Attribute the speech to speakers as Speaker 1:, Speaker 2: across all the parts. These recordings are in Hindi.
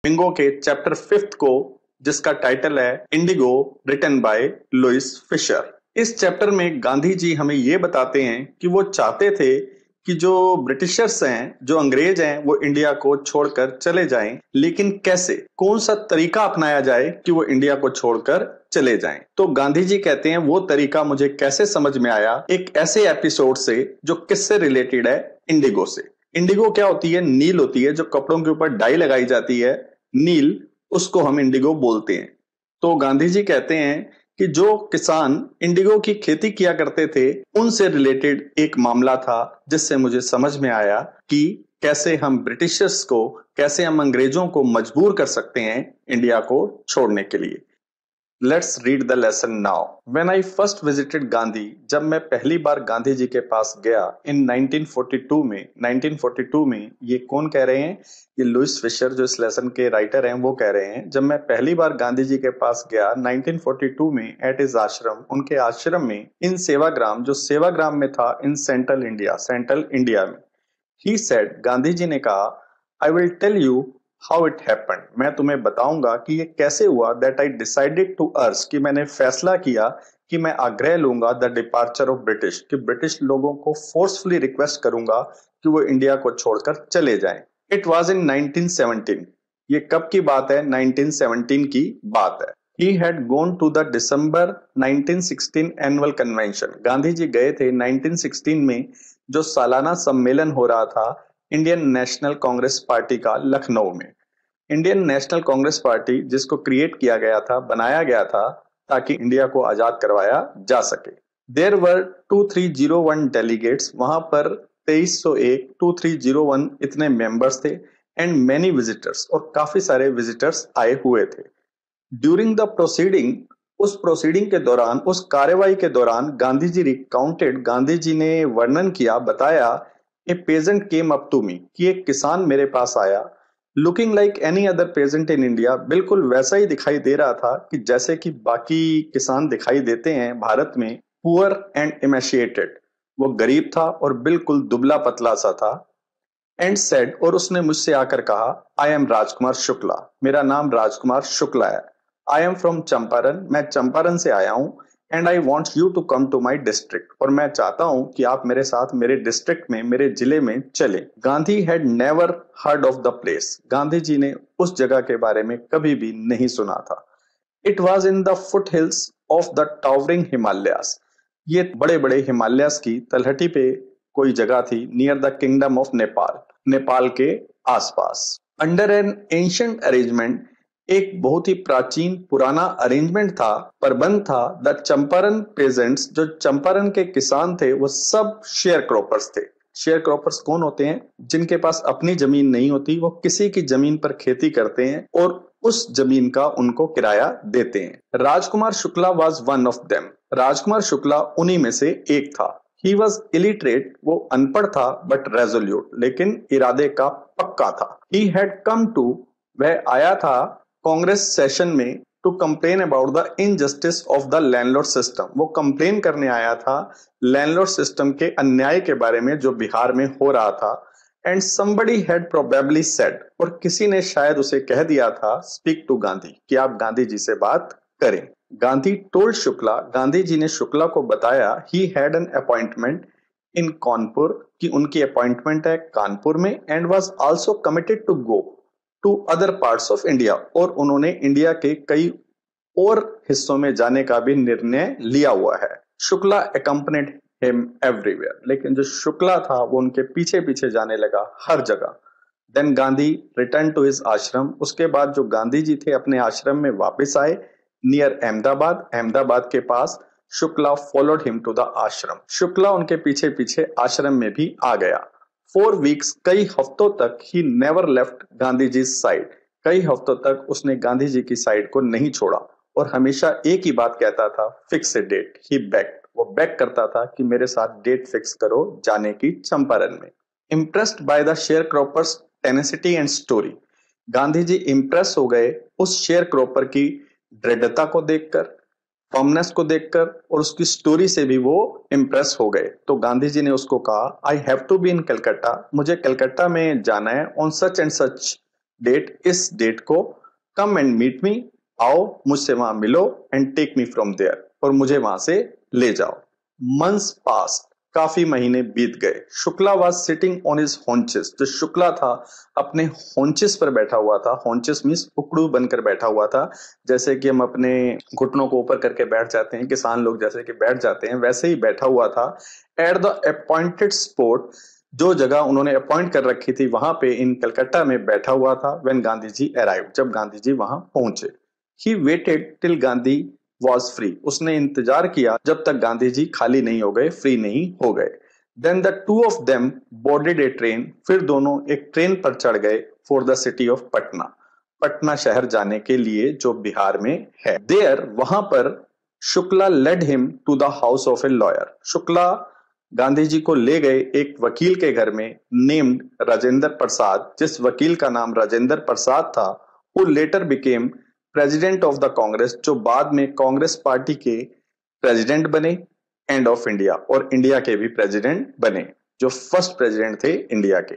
Speaker 1: फ्लेमिंगो के चैप्टर 5th को, जिसका टाइटल है Indigo, written by Louis Fischer. इस चैप्टर में गांधी जी हमें ये बताते हैं कि वो चाहते थे कि जो ब्रिटिशर्स हैं, जो अंग्रेज हैं, वो इंडिया को छोड़कर चले जाएं, लेकिन कैसे, कौन सा तरीका अपनाया जाए कि वो इंडिया को छोड़कर चले जाएं। तो गांधी जी कहते हैं वो तरीका मुझे कैसे समझ में आया, एक ऐसे एपिसोड से जो किससे रिलेटेड है, इंडिगो से। इंडिगो क्या होती है? नील होती है, जो कपड़ों के ऊपर डाई लगाई जाती है, नील, उसको हम इंडिगो बोलते हैं। तो गांधी जी कहते हैं कि जो किसान इंडिगो की खेती किया करते थे, उनसे रिलेटेड एक मामला था, जिससे मुझे समझ में आया कि कैसे हम ब्रिटिशर्स को, कैसे हम अंग्रेजों को मजबूर कर सकते हैं इंडिया को छोड़ने के लिए। Let's read the lesson now. When I first visited Gandhi, जब मैं पहली बार गांधी जी के पास गया इन 1942 में। 1942 में, ये कौन कह रहे हैं? ये लुइस फिशर, जो इस लेसन के राइटर हैं, वो कह रहे हैं जब मैं पहली बार गांधी जी के पास गया 1942 में एट हिज आश्रम, उनके आश्रम में, इन सेवाग्राम, जो सेवाग्राम में था in Central India, Central India में। ही सेड, गांधी जी ने कहा, I will tell you how it happened, मैं तुम्हें बताऊंगा कि ये कैसे हुआ। दैट आई डिसाइडेड टू अर्ज, कि मैंने फैसला किया कि मैं आग्रह लूंगा द डिपार्चर ऑफ ब्रिटिश, कि ब्रिटिश लोगों को फोर्सफुली रिक्वेस्ट करूंगा कि वो इंडिया को छोड़कर चले जाएं। इट वाज इन 1917, ये कब की बात है? 1917 की बात है। He had gone to the December 1916 annual convention, Gandhi ji गए थे 1916 में, जो सालाना सम्मेलन हो रहा था इंडियन नेशनल कांग्रेस पार्टी का, लखनऊ में। इंडियन नेशनल कांग्रेस पार्टी, जिसको क्रिएट किया गया था, बनाया गया था ताकि इंडिया को आजाद करवाया जा सके। देयर वर 2301 डेलीगेट्स, वहां पर 2301, 2301 इतने मेंबर्स थे, एंड मेनी विजिटर्स, और काफी सारे विजिटर्स आए हुए थे। ड्यूरिंग द प्रोसीडिंग, उस प्रोसीडिंग के दौरान, उस कार्यवाही के दौरान, गांधी जी रिकाउंटेड, गांधी जी ने वर्णन किया, बताया, a peasant came up to me, कि एक किसान मेरे पास आया, looking like any other peasant in India, बिल्कुल वैसा ही दिखाई दे रहा था कि जैसे कि बाकी किसान दिखाई देते हैं भारत में, पुअर एंड इमेशिएटेड, वो गरीब था और बिल्कुल दुबला पतला सा था। एंड सेड, और उसने मुझसे आकर कहा, आई एम राजकुमार शुक्ला, मेरा नाम राजकुमार शुक्ला है। आई एम फ्रॉम चंपारण, मैं चंपारण से आया हूं। And I want you to come to my district, और मैं चाहता हूं कि आप मेरे साथ मेरे डिस्ट्रिक्ट में, मेरे जिले में चले। Gandhi had never heard of the place, Gandhi ji ने उस जगह के बारे में कभी भी नहीं सुना था। It was in the foot hills of the towering Himalayas, ये बड़े बड़े हिमालयास की तलहटी पे कोई जगह थी, near the kingdom of Nepal, Nepal के आसपास। अंडर एन एंशिएंट अरेंजमेंट, एक बहुत ही प्राचीन पुराना अरेंजमेंट था, प्रबंध था। द चंपारण पेजेंट्स, जो चंपारण के किसान थे, वो सब शेयर क्रॉपर्स थे। शेयर क्रॉपर्स कौन होते हैं? जिनके पास अपनी जमीन नहीं होती, वो किसी की जमीन पर खेती करते हैं और उस जमीन का उनको किराया देते हैं। Rajkumar Shukla was one of them, Rajkumar Shukla उन्हीं में से एक था। ही वॉज इलिटरेट, वो अनपढ़ था, बट रेजोल्यूट, लेकिन इरादे का पक्का था। ही हैड कम टू, वह आया था कांग्रेस सेशन में, to complain about the injustice of the landlord system, वो कंप्लेन करने आया था लैंडलॉर्ड सिस्टम के अन्याय के बारे में जो बिहार में हो रहा था। And somebody had probably said, और किसी ने शायद उसे कह दिया था, स्पीक टू गांधी, कि आप गांधी जी से बात करें। गांधी टोल्ड शुक्ला, गांधी जी ने शुक्ला को बताया, he had an appointment in Kanpur, कि उनकी अपॉइंटमेंट है कानपुर में, and was also committed to go to other parts of India, और उन्होंने इंडिया के कई और हिस्सों में जाने का भी निर्णय लिया हुआ है। शुक्ला accompanied him everywhere, लेकिन जो शुक्ला था वो उनके पीछे पीछे जाने लगा हर जगह। Then Gandhi return to his ashram, उसके बाद जो गांधी जी थे अपने आश्रम में वापस आए, नियर अहमदाबाद, अहमदाबाद के पास। Shukla followed him to the ashram, Shukla उनके पीछे पीछे आश्रम में भी आ गया। 4 वीक्स, कई हफ्तों तक, he never left Gandhi ji side, कई हफ्तों तक उसने गांधी जी की साइड को नहीं छोड़ा, और हमेशा एक ही बात कहता था, fix a date. He begged, वो बेग करता था कि मेरे साथ डेट फिक्स करो जाने की चंपारण में। Impressed by the sharecroppers tenacity and story, Gandhi ji impress हो गए उस शेयर क्रॉपर की दृढ़ता को देखकर, फर्मनेस को देखकर, और उसकी स्टोरी से भी वो इम्प्रेस हो गए। तो गांधी जी ने उसको कहा, I have to be in Calcutta, मुझे कलकत्ता में जाना है, on such and such date, इस डेट को, कम एंड मीट मी, आओ मुझसे वहां मिलो, and take me from there, और मुझे वहां से ले जाओ। मंथ्स पास, काफी महीने बीत गए। Shukla was sitting on his haunches, जो शुक्ला था अपने हॉन्चेस पर बैठा हुआ था। हॉन्चेस मींस उकड़ू बनकर बैठा हुआ था, जैसे कि हम अपने घुटनों को ऊपर करके बैठ जाते हैं, किसान लोग जैसे कि बैठ जाते हैं, वैसे ही बैठा हुआ था। एट द अपॉइंटेड स्पॉट, जो जगह उन्होंने अपॉइंट कर रखी थी वहां पे इन कलकत्ता में बैठा हुआ था। व्हेन गांधी जी अराइव, जब गांधी जी वहां पहुंचे। He waited till Gandhi was free, उसने इंतजार किया जब तक गांधी जी खाली नहीं हो गए, फ्री नहीं हो गए। Then the two of them boarded a train, फिर दोनों एक ट्रेन पर चढ़ गए for the city of Patna, Patna शहर जाने के लिए जो बिहार में है। देयर, वहां पर, Shukla led him to the house of a lawyer, Shukla Gandhi ji को ले गए एक वकील के घर में, नेम्ड राजेंद्र प्रसाद, जिस वकील का नाम राजेंद्र प्रसाद था, who letter became president of the Congress, जो बाद में कांग्रेस पार्टी के प्रेसिडेंट बने, एंड ऑफ इंडिया, और इंडिया के भी प्रेसिडेंट बने, जो फर्स्ट प्रेसिडेंट थे इंडिया के।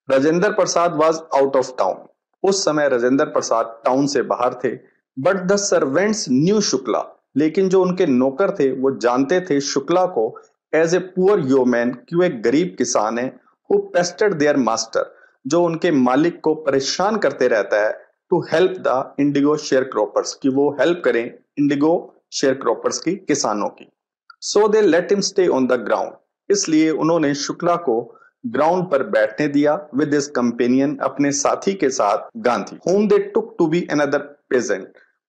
Speaker 1: Rajendra Prasad was out of town, उस समय राजेंद्र प्रसाद टाउन से बाहर थे। But the servants new Shukla, लेकिन जो उनके नौकर थे वो जानते थे शुक्ला को एज ए पुअर योमैन, कि वो एक गरीब किसान है, हु पेस्टेड देयर मास्टर, जो उनके मालिक को परेशान करते रहता है, to help the indigo sharecroppers, कि वो हेल्प करें इंडिगो शेयर क्रॉपर्स की, किसानों की। So they let him stay on the ground, इसलिए उन्होंने शुक्ला को ग्राउंड पर बैठने दिया विद हिज कंपेनियन, अपने साथी के साथ Gandhi, whom they took to be another peasant,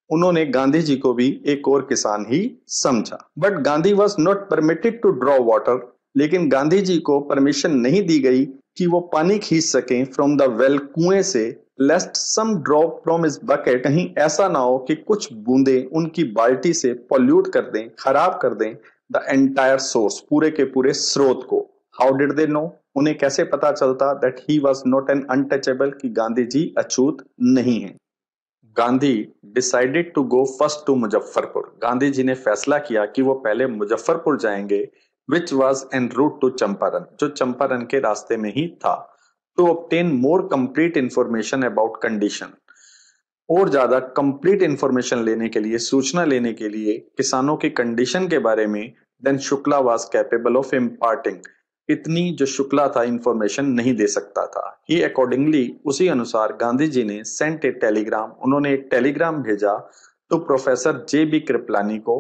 Speaker 1: उन्होंने गांधी जी को भी एक और किसान ही समझा। But Gandhi was not permitted to draw water, लेकिन गांधी जी को परमिशन नहीं दी गई कि वो पानी खींच सकें फ्रॉम द वेल, कुएं से, लेस्ट सम ड्रॉप फ्रॉम हिज बकेट, कहीं ऐसा ना हो कि कुछ बूंदे उनकी बाल्टी से पॉल्यूट कर दें, खराब कर दें द एंटायर सोर्स, पूरे के पूरे स्रोत को। हाउ डिड दे नो, उन्हें कैसे पता चलता that he was not an untouchable, कि गांधी जी अछूत नहीं है। Gandhi decided to go first to Muzaffarpur, Gandhi ji ने फैसला किया कि वो पहले मुजफ्फरपुर जाएंगे, which was en route to Champaran, जो चंपारण के रास्ते में ही था। To obtain more complete information about condition, और ज्यादा कंप्लीट इंफॉर्मेशन लेने के लिए, सूचना लेने के लिए किसानों की कंडीशन के बारे में, then Shukla was capable of imparting, इतनी जो शुक्ला था इंफॉर्मेशन नहीं दे सकता था। ही अकॉर्डिंगली, उसी अनुसार गांधी जी ने सेंट ए टेलीग्राम, उन्होंने एक टेलीग्राम भेजा to professor J B Kripalani को,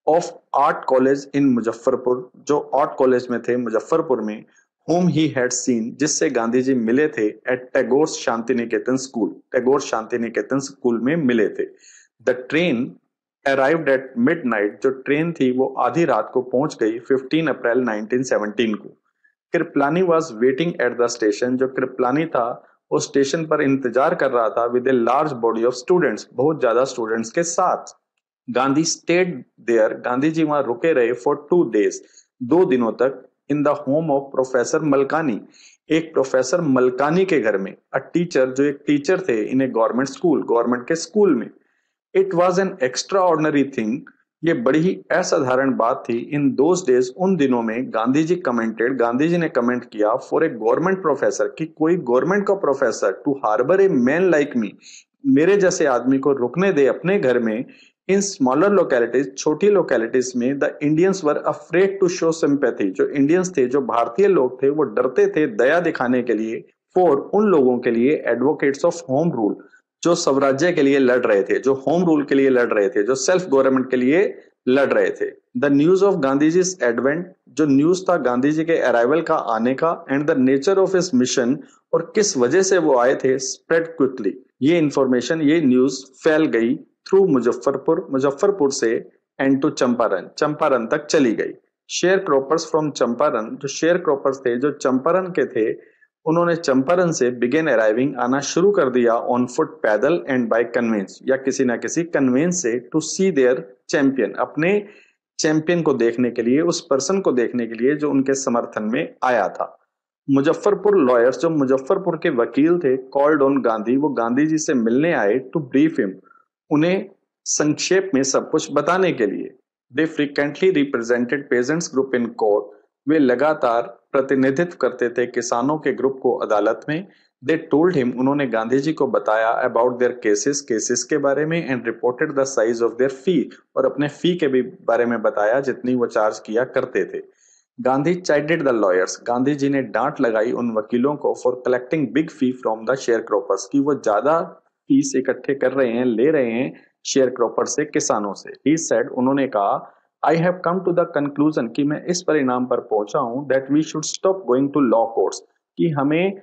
Speaker 1: of art college in Muzaffarpur, जो आर्ट कॉलेज में थे मुजफ्फरपुर में, whom he had seen, जिससे गांधी जी मिले थे eight Tagore Shanti Niketan school, Tagore Shanti Niketan school में मिले थे। The train arrived at midnight, जो ट्रेन थी वो आधी रात को पहुंच गई 15 अप्रैल 1917 को। Kripalani was waiting at the station, जो कृपलानी था वो स्टेशन पर इंतजार कर रहा था with a large body of students, बहुत ज्यादा स्टूडेंट्स के साथ। गांधी स्टेड देयर, गांधी जी वहां रुके रहे फॉर 2 days, 2 दिनों तक, in the home of professor Malkani, एक प्रोफेसर मलकानी के घर में, अ टीचर, जो एक टीचर थे इन ए गवर्नमेंट स्कूल, गवर्नमेंट के स्कूल में। It was an extra ordinary thing, ये बड़ी ही असाधारण बात थी। इन दोज डेज, उन दिनों में, गांधी जी कमेंटेड, गांधी जी ने कमेंट किया फॉर ए गवर्नमेंट प्रोफेसर, कि कोई गवर्नमेंट का professor, to harbour a man like me, मेरे जैसे आदमी को रुकने दे अपने घर में। इन स्मॉलर लोकेलिटीज, छोटी लोकेलिटीज में, the Indians were afraid to show sympathy, जो इंडियंस थे, जो भारतीय लोग थे, वो डरते थे दया दिखाने के लिए, फॉर, उन लोगों के लिए, एडवोकेट्स ऑफ होम रूल, जो स्वराज्य के लिए लड़ रहे थे, जो होम रूल के लिए लड़ रहे थे, जो सेल्फ गवर्नमेंट के लिए लड़ रहे थे। The news of Gandhi ji advent, जो न्यूज था गांधी जी के अराइवल का, आने का, and the nature of his mission, और किस वजह से वो आए थे, स्प्रेड क्विकली, ये इंफॉर्मेशन, ये न्यूज फैल गई थ्रू मुजफ्फरपुर, मुजफ्फरपुर से, एंड टू चंपारण, चंपारण तक चली गई। शेयर क्रॉपर्स फ्रॉम चंपारण, जो शेयर क्रॉपर्स थे, जो चंपारण के थे, उन्होंने चंपारण से बिगेन अराइविंग, आना शुरू कर दिया, ऑन फुट, पैदल, एंड बाय कन्वेंस, या किसी ना किसी कन्वेंस से, टू सी देयर चैंपियन, अपने चैंपियन को देखने के लिए, उस पर्सन को देखने के लिए जो उनके समर्थन में आया था। मुजफ्फरपुर लॉयर्स, जो मुजफ्फरपुर के वकील थे, कॉल्ड ऑन गांधी, वो गांधी जी से मिलने आए, टू ब्रीफ हिम, उन्हें संक्षेप में सब कुछ बताने के लिए। They frequently represented peasants group in court, वे लगातार प्रतिनिधित्व करते थे किसानों के ग्रुप को अदालत में। दे टोल्ड हिम, उन्होंने गांधी जी को बताया अबाउट देयर केसेस के बारे में, and reported the size of their fee, और अपने फी के भी बारे में बताया जितनी वो चार्ज किया करते थे। गांधी चाइडेड द लॉयर्स, गांधी जी ने डांट लगाई उन वकीलों को for collecting big fee from the share croppers, की वो ज्यादा फीस इकट्ठे कर रहे हैं, ले रहे हैं शेयर क्रॉपर से, किसानों से। ही सेड, उन्होंने कहा, I have come to the conclusion, कि मैं इस परिणाम पर पहुंचा हूं, that we should stop going to law courts, कि हमें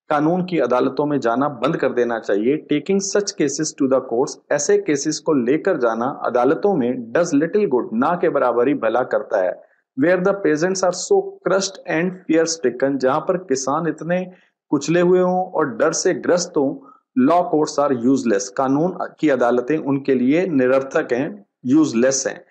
Speaker 1: कानून की अदालतों में जाना बंद कर देना चाहिए। Taking such cases to the courts, ऐसे केसेस को लेकर जाना अदालतों में, डज लिटिल गुड, ना के बराबर ही भला करता है। Where the peasants are so crushed and fear stricken, जहां पर किसान इतने कुचले हुए हों और डर से ग्रस्त हों, लॉ कोर्ट्स आर यूजलेस, कानून की अदालतें उनके लिए निरर्थक हैं, यूजलेस हैं।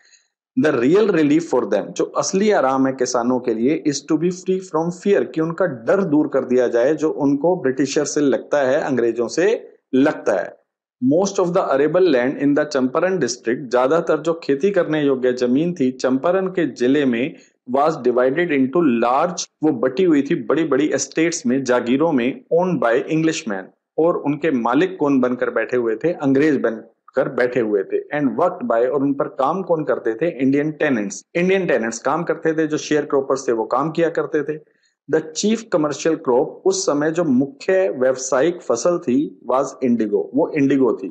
Speaker 1: The real relief for them, जो असली आराम है किसानों के लिए, is to be free from fear, कि उनका डर दूर कर दिया जाए जो उनको ब्रिटिशर से लगता है, अंग्रेजों से लगता है। Most of the arable land in the Champaran district, ज्यादातर जो खेती करने योग्य जमीन थी चंपारण के जिले में, वाज डिवाइडेड इनटू लार्ज, वो बटी हुई थी बड़ी बड़ी एस्टेट्स में, जागीरों में, ओन्ड बाय इंग्लिशमैन, और उनके मालिक कौन बनकर बैठे हुए थे, अंग्रेज कर बैठे हुए थे। एंड वर्कड बाय, और उन पर काम कौन करते थे, इंडियन टेनेंट्स, इंडियन टेनेंट्स काम करते थे, जो शेयर क्रॉपर्स थे वो काम किया करते थे। द चीफ कमर्शियल क्रॉप, उस समय जो मुख्य व्यवसायिक फसल थी, वाज इंडिगो, वो इंडिगो थी।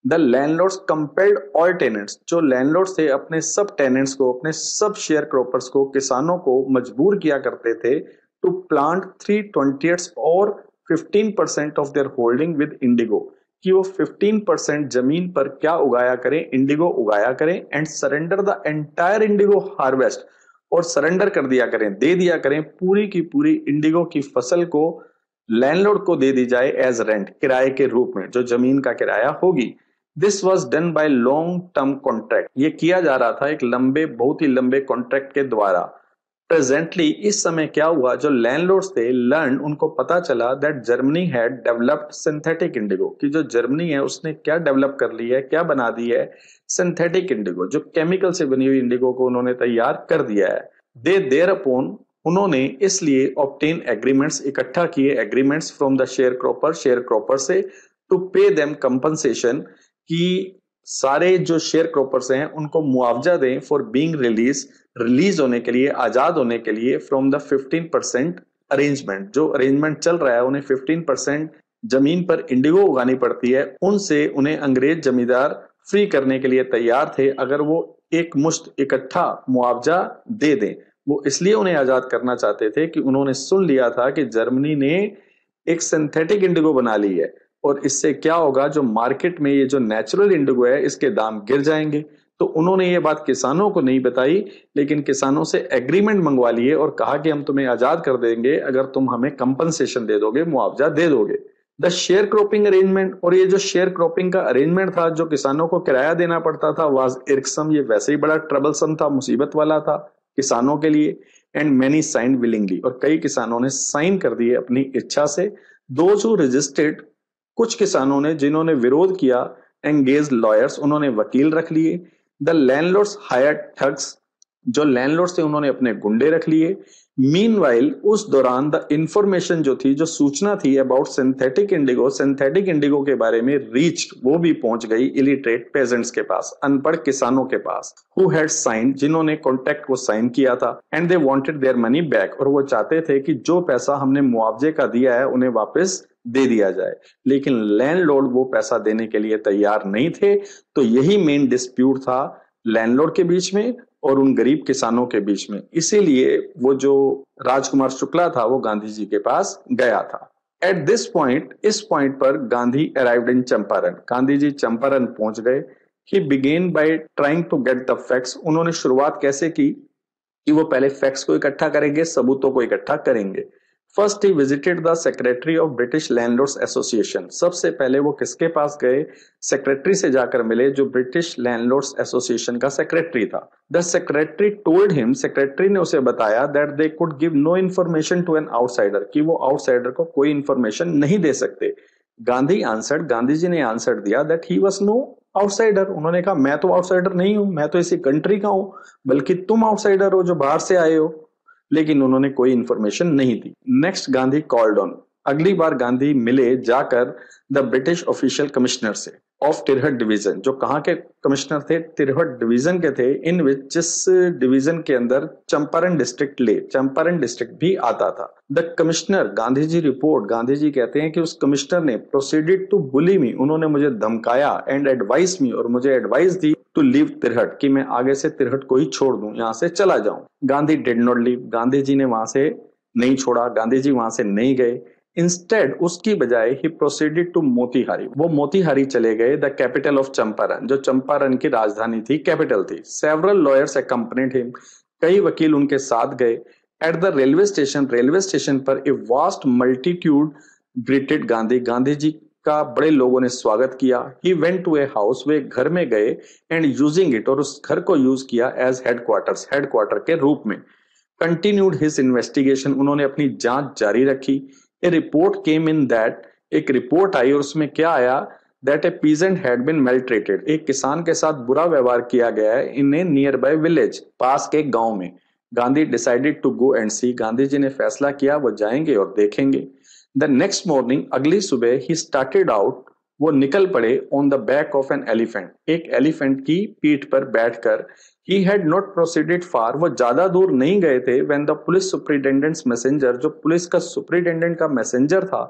Speaker 1: The landlords compelled all tenants, जो लैंडलॉर्ड्स थे अपने सब टेनेंट्स को, अपने सब शेयर क्रॉपर्स को, किसानों को मजबूर किया करते थे टू प्लांट 3/20 और 15% of their holding with Indigo, कि वो 15% जमीन पर क्या उगाया करें, इंडिगो उगाया करें, and surrender the entire Indigo harvest, और सरेंडर कर दिया करें, दे दिया करें पूरी की पूरी इंडिगो की फसल को लैंडलॉर्ड को दे दी जाए एज रेंट, किराए के रूप में, जो जमीन का किराया होगी। This was done by long term contract, ये किया जा रहा था एक लंबे, बहुत ही लंबे कॉन्ट्रैक्ट के द्वारा। प्रेजेंटली, इस समय क्या हुआ, जो लैंडलॉर्ड्स थे, लर्न, उनको पता चला that Germany had developed synthetic Indigo, कि जो जर्मनी है उसने क्या डेवलप कर ली है, क्या बना दी है, सिंथेटिक इंडिगो, जो केमिकल से बनी हुई इंडिगो को उन्होंने तैयार कर दिया है। दे देयर अपॉन, उन्होंने इसलिए ऑब्टेन एग्रीमेंट्स, इकट्ठा किए agreements from the share cropper से, टू पे देम कंपनसेशन, कि सारे जो शेयर क्रॉपर्स हैं उनको मुआवजा दें फॉर बीइंग रिलीज होने के लिए, आजाद होने के लिए, फ्रॉम द 15% अरेंजमेंट, जो अरेंजमेंट चल रहा है, उन्हें 15% जमीन पर इंडिगो उगानी पड़ती है, उनसे उन्हें अंग्रेज जमींदार फ्री करने के लिए तैयार थे, अगर वो एक मुश्त इकट्ठा मुआवजा दे दें। वो इसलिए उन्हें आजाद करना चाहते थे कि उन्होंने सुन लिया था कि जर्मनी ने एक सिंथेटिक इंडिगो बना ली है, और इससे क्या होगा, जो मार्केट में ये जो नेचुरल इंडिगो है इसके दाम गिर जाएंगे। तो उन्होंने ये बात किसानों को नहीं बताई, लेकिन किसानों से एग्रीमेंट मंगवा लिए और कहा कि हम तुम्हें आजाद कर देंगे अगर तुम हमें कंपनसेशन दे दोगे, मुआवजा दे दोगे। द शेयर क्रॉपिंग अरेंजमेंट, और ये जो शेयर क्रॉपिंग का अरेंजमेंट था, जो किसानों को किराया देना पड़ता था, वाज इरक्सम, ये वैसे ही बड़ा ट्रबलसम था, मुसीबत वाला था किसानों के लिए। एंड मैनी साइन विलिंगली, और कई किसानों ने साइन कर दिए अपनी इच्छा से। दोज हु रेजिस्टेड, कुछ किसानों ने जिन्होंने विरोध किया, एंगेज लॉयर्स, उन्होंने वकील रख लिए। द लैंडलॉर्ड्स हायर्ड ठग्स, जो लैंडलॉर्ड्स थे उन्होंने अपने गुंडे रख लिए। मीनवाइल, उस दौरान द इंफॉर्मेशन जो थी, जो सूचना थी अबाउट सिंथेटिक इंडिगो के बारे में रीच, वो भी पहुंच गई इलिटरेट पेजेंट्स के पास, अनपढ़ किसानों के पास, हु हैड साइन, जिन्होंने कॉन्ट्रैक्ट को साइन किया था। And they wanted their money back, और वो चाहते थे कि जो पैसा हमने मुआवजे का दिया है उन्हें वापस दे दिया जाए, लेकिन लैंडलॉर्ड वो पैसा देने के लिए तैयार नहीं थे। तो यही मेन डिस्प्यूट था लैंडलॉर्ड के बीच में और उन गरीब किसानों के बीच में। इसीलिए वो जो राजकुमार शुक्ला था वो गांधी जी के पास गया था। एट दिस पॉइंट, इस पॉइंट पर गांधी अराइव्ड इन चंपारण, गांधी जी चंपारण पहुंच गए। He began by trying to get the facts, उन्होंने शुरुआत कैसे की कि वो पहले फैक्ट्स को इकट्ठा करेंगे, सबूतों को इकट्ठा करेंगे। First he visited the secretary of British landlords association, सबसे पहले वो किसके पास गए, सेक्रेटरी से जाकर मिले, जो ब्रिटिश लैंडलॉर्ड्स एसोसिएशन का सेक्रेटरी था। The secretary told him, secretary ने उसे बताया that they could give no information to an outsider, कि वो आउटसाइडर को कोई इन्फॉर्मेशन नहीं दे सकते। गांधी जी ने आंसर दिया that he was no outsider, उन्होंने कहा मैं तो आउटसाइडर नहीं हूं, मैं तो इसी कंट्री का हूं, बल्कि तुम आउटसाइडर हो जो बाहर से आए हो। लेकिन उन्होंने कोई इंफॉर्मेशन नहीं दी। नेक्स्ट गांधी कॉल्ड ऑन, अगली बार गांधी मिले जाकर द ब्रिटिश ऑफिशियल कमिश्नर से ऑफ तिरहट डिवीजन, जो कहाँ के कमिश्नर थे, तिरहट डिवीजन के थे, इन विच जिस डिवीजन के अंदर चंपारण डिस्ट्रिक्ट भी आता था। The commissioner, Gandhi ji report, Gandhi ji कहते हैं कि उस कमिश्नर ने प्रोसीडेड टू बुली मी, उन्होंने मुझे धमकाया, एंड एडवाइस मी, और मुझे एडवाइस दी टू लीव तिरहट, कि मैं आगे से तिरहट को ही छोड़ दूं, यहां से चला जाऊं। Gandhi did not leave, Gandhi ji ने वहां से नहीं छोड़ा, गांधी जी वहां से नहीं गए। इंस्टेड, उसकी बजाय ही प्रोसीडेड टू मोतीहारी, वो मोतीहारी चले गए, द कैपिटल ऑफ चंपारण, जो चंपारण की राजधानी थी, कैपिटल थी। सेवरल लॉयर्स अकम्पनीड हिम, कई वकील उनके साथ गए। एट द रेलवे स्टेशन पर a vast multitude greeted Gandhi, Gandhi ji का बड़े लोगों ने स्वागत किया। He went to a house, वे घर में गए, एंड यूजिंग इट, और उस घर को यूज किया एज हेडक्वार्टर के रूप में। कंटिन्यूड हिज इन्वेस्टिगेशन, उन्होंने अपनी जांच जारी रखी। A report came in that, एक रिपोर्ट आई और उसमें क्या आया, that a peasant had been maltreated, एक किसान के साथ बुरा व्यवहार किया गया है in a nearby village, पास के गांव में। Gandhi decided to go and see, Gandhi ji ने फैसला किया वो जाएंगे और देखेंगे। द नेक्स्ट मॉर्निंग, अगली सुबह, ही स्टार्टेड आउट, वो निकल पड़े on the back of an elephant, एक एलिफेंट की पीठ पर बैठकर। ही हैड नॉट प्रोसीडेड फार, वो ज्यादा दूर नहीं गए थे, when the police superintendents messenger, जो पुलिस का सुपरिटेंडेंट का मैसेंजर था,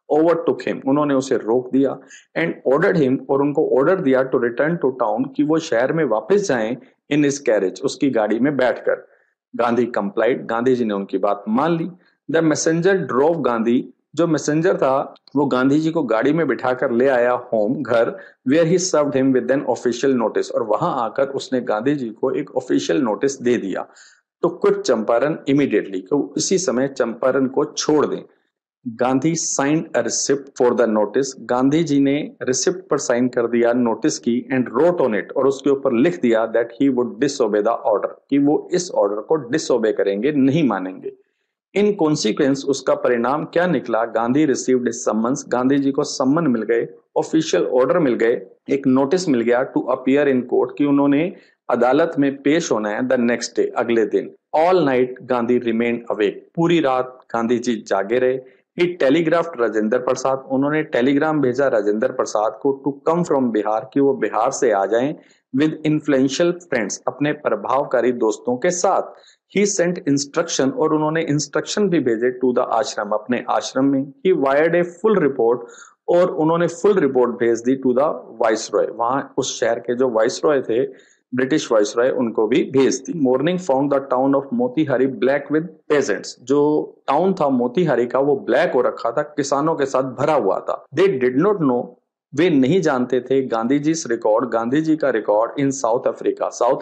Speaker 1: ओवरटुक हिम, उन्होंने उसे रोक दिया, एंड ऑर्डर्ड हिम, और उनको ऑर्डर दिया टू रिटर्न टू टाउन, कि वो शहर में वापस जाएं, इन हिज कैरेज, उसकी गाड़ी में बैठकर। गांधी कंप्लाइड, गांधी जी ने उनकी बात मान ली। द मैसेंजर ड्रोव गांधी, जो मैसेंजर था वो गांधी जी को गाड़ी में बिठाकर ले आया होम, घर, where he served him with an official notice, और वहां आकर उसने गांधी जी को एक ऑफिशियल नोटिस दे दिया टू क्विट चंपारण इमीडिएटली, कि इसी समय चंपारण को छोड़ दें। Gandhi signed a receipt for the notice, Gandhi ji ने रिसिप्ट पर साइन कर दिया नोटिस की, एंड रोट ऑन इट, और उसके ऊपर लिख दिया that he would disobey the order, कि वो इस ऑर्डर को डिसओबे करेंगे, नहीं मानेंगे। इन कॉन्सिक्वेंस, उसका परिणाम क्या निकला, गांधी रिसीव्ड समन्स, गांधी जी को सम्मन मिल गए, ऑफिशियल ऑर्डर मिल गए, एक नोटिस मिल गया टू अपीयर इन कोर्ट, कि उन्होंने अदालत में पेश होना है द नेक्स्ट डे, अगले दिन। All night Gandhi remain awake, पूरी रात गांधी जी जागे रहे। ही टेलीग्राफ्ड राजेंद्र प्रसाद, उन्होंने टेलीग्राम भेजा राजेंद्र प्रसाद को टू कम फ्रॉम बिहार, कि वो बिहार से आ जाएं, विद इन्फ्लुएंशियल फ्रेंड्स, अपने प्रभावकारी दोस्तों के साथ। ही सेंट इंस्ट्रक्शन, और उन्होंने इंस्ट्रक्शन भी भेजे टू द आश्रम, अपने आश्रम में। ही वायर्ड ए फुल रिपोर्ट, और उन्होंने फुल रिपोर्ट भेज दी टू द वाइसरॉय, वहां उस शहर के जो वाइसरॉय थे, ब्रिटिश वाइसरॉय, उनको भी भेज दी। Morning found the town of Motihari black with peasants, जो टाउन था मोतीहारी का वो ब्लैक हो रखा था, किसानों के साथ भरा हुआ था। दे डिड नॉट नो, वे नहीं जानते थे गांधी जी रिकॉर्ड, गांधी जी का रिकॉर्ड इन साउथ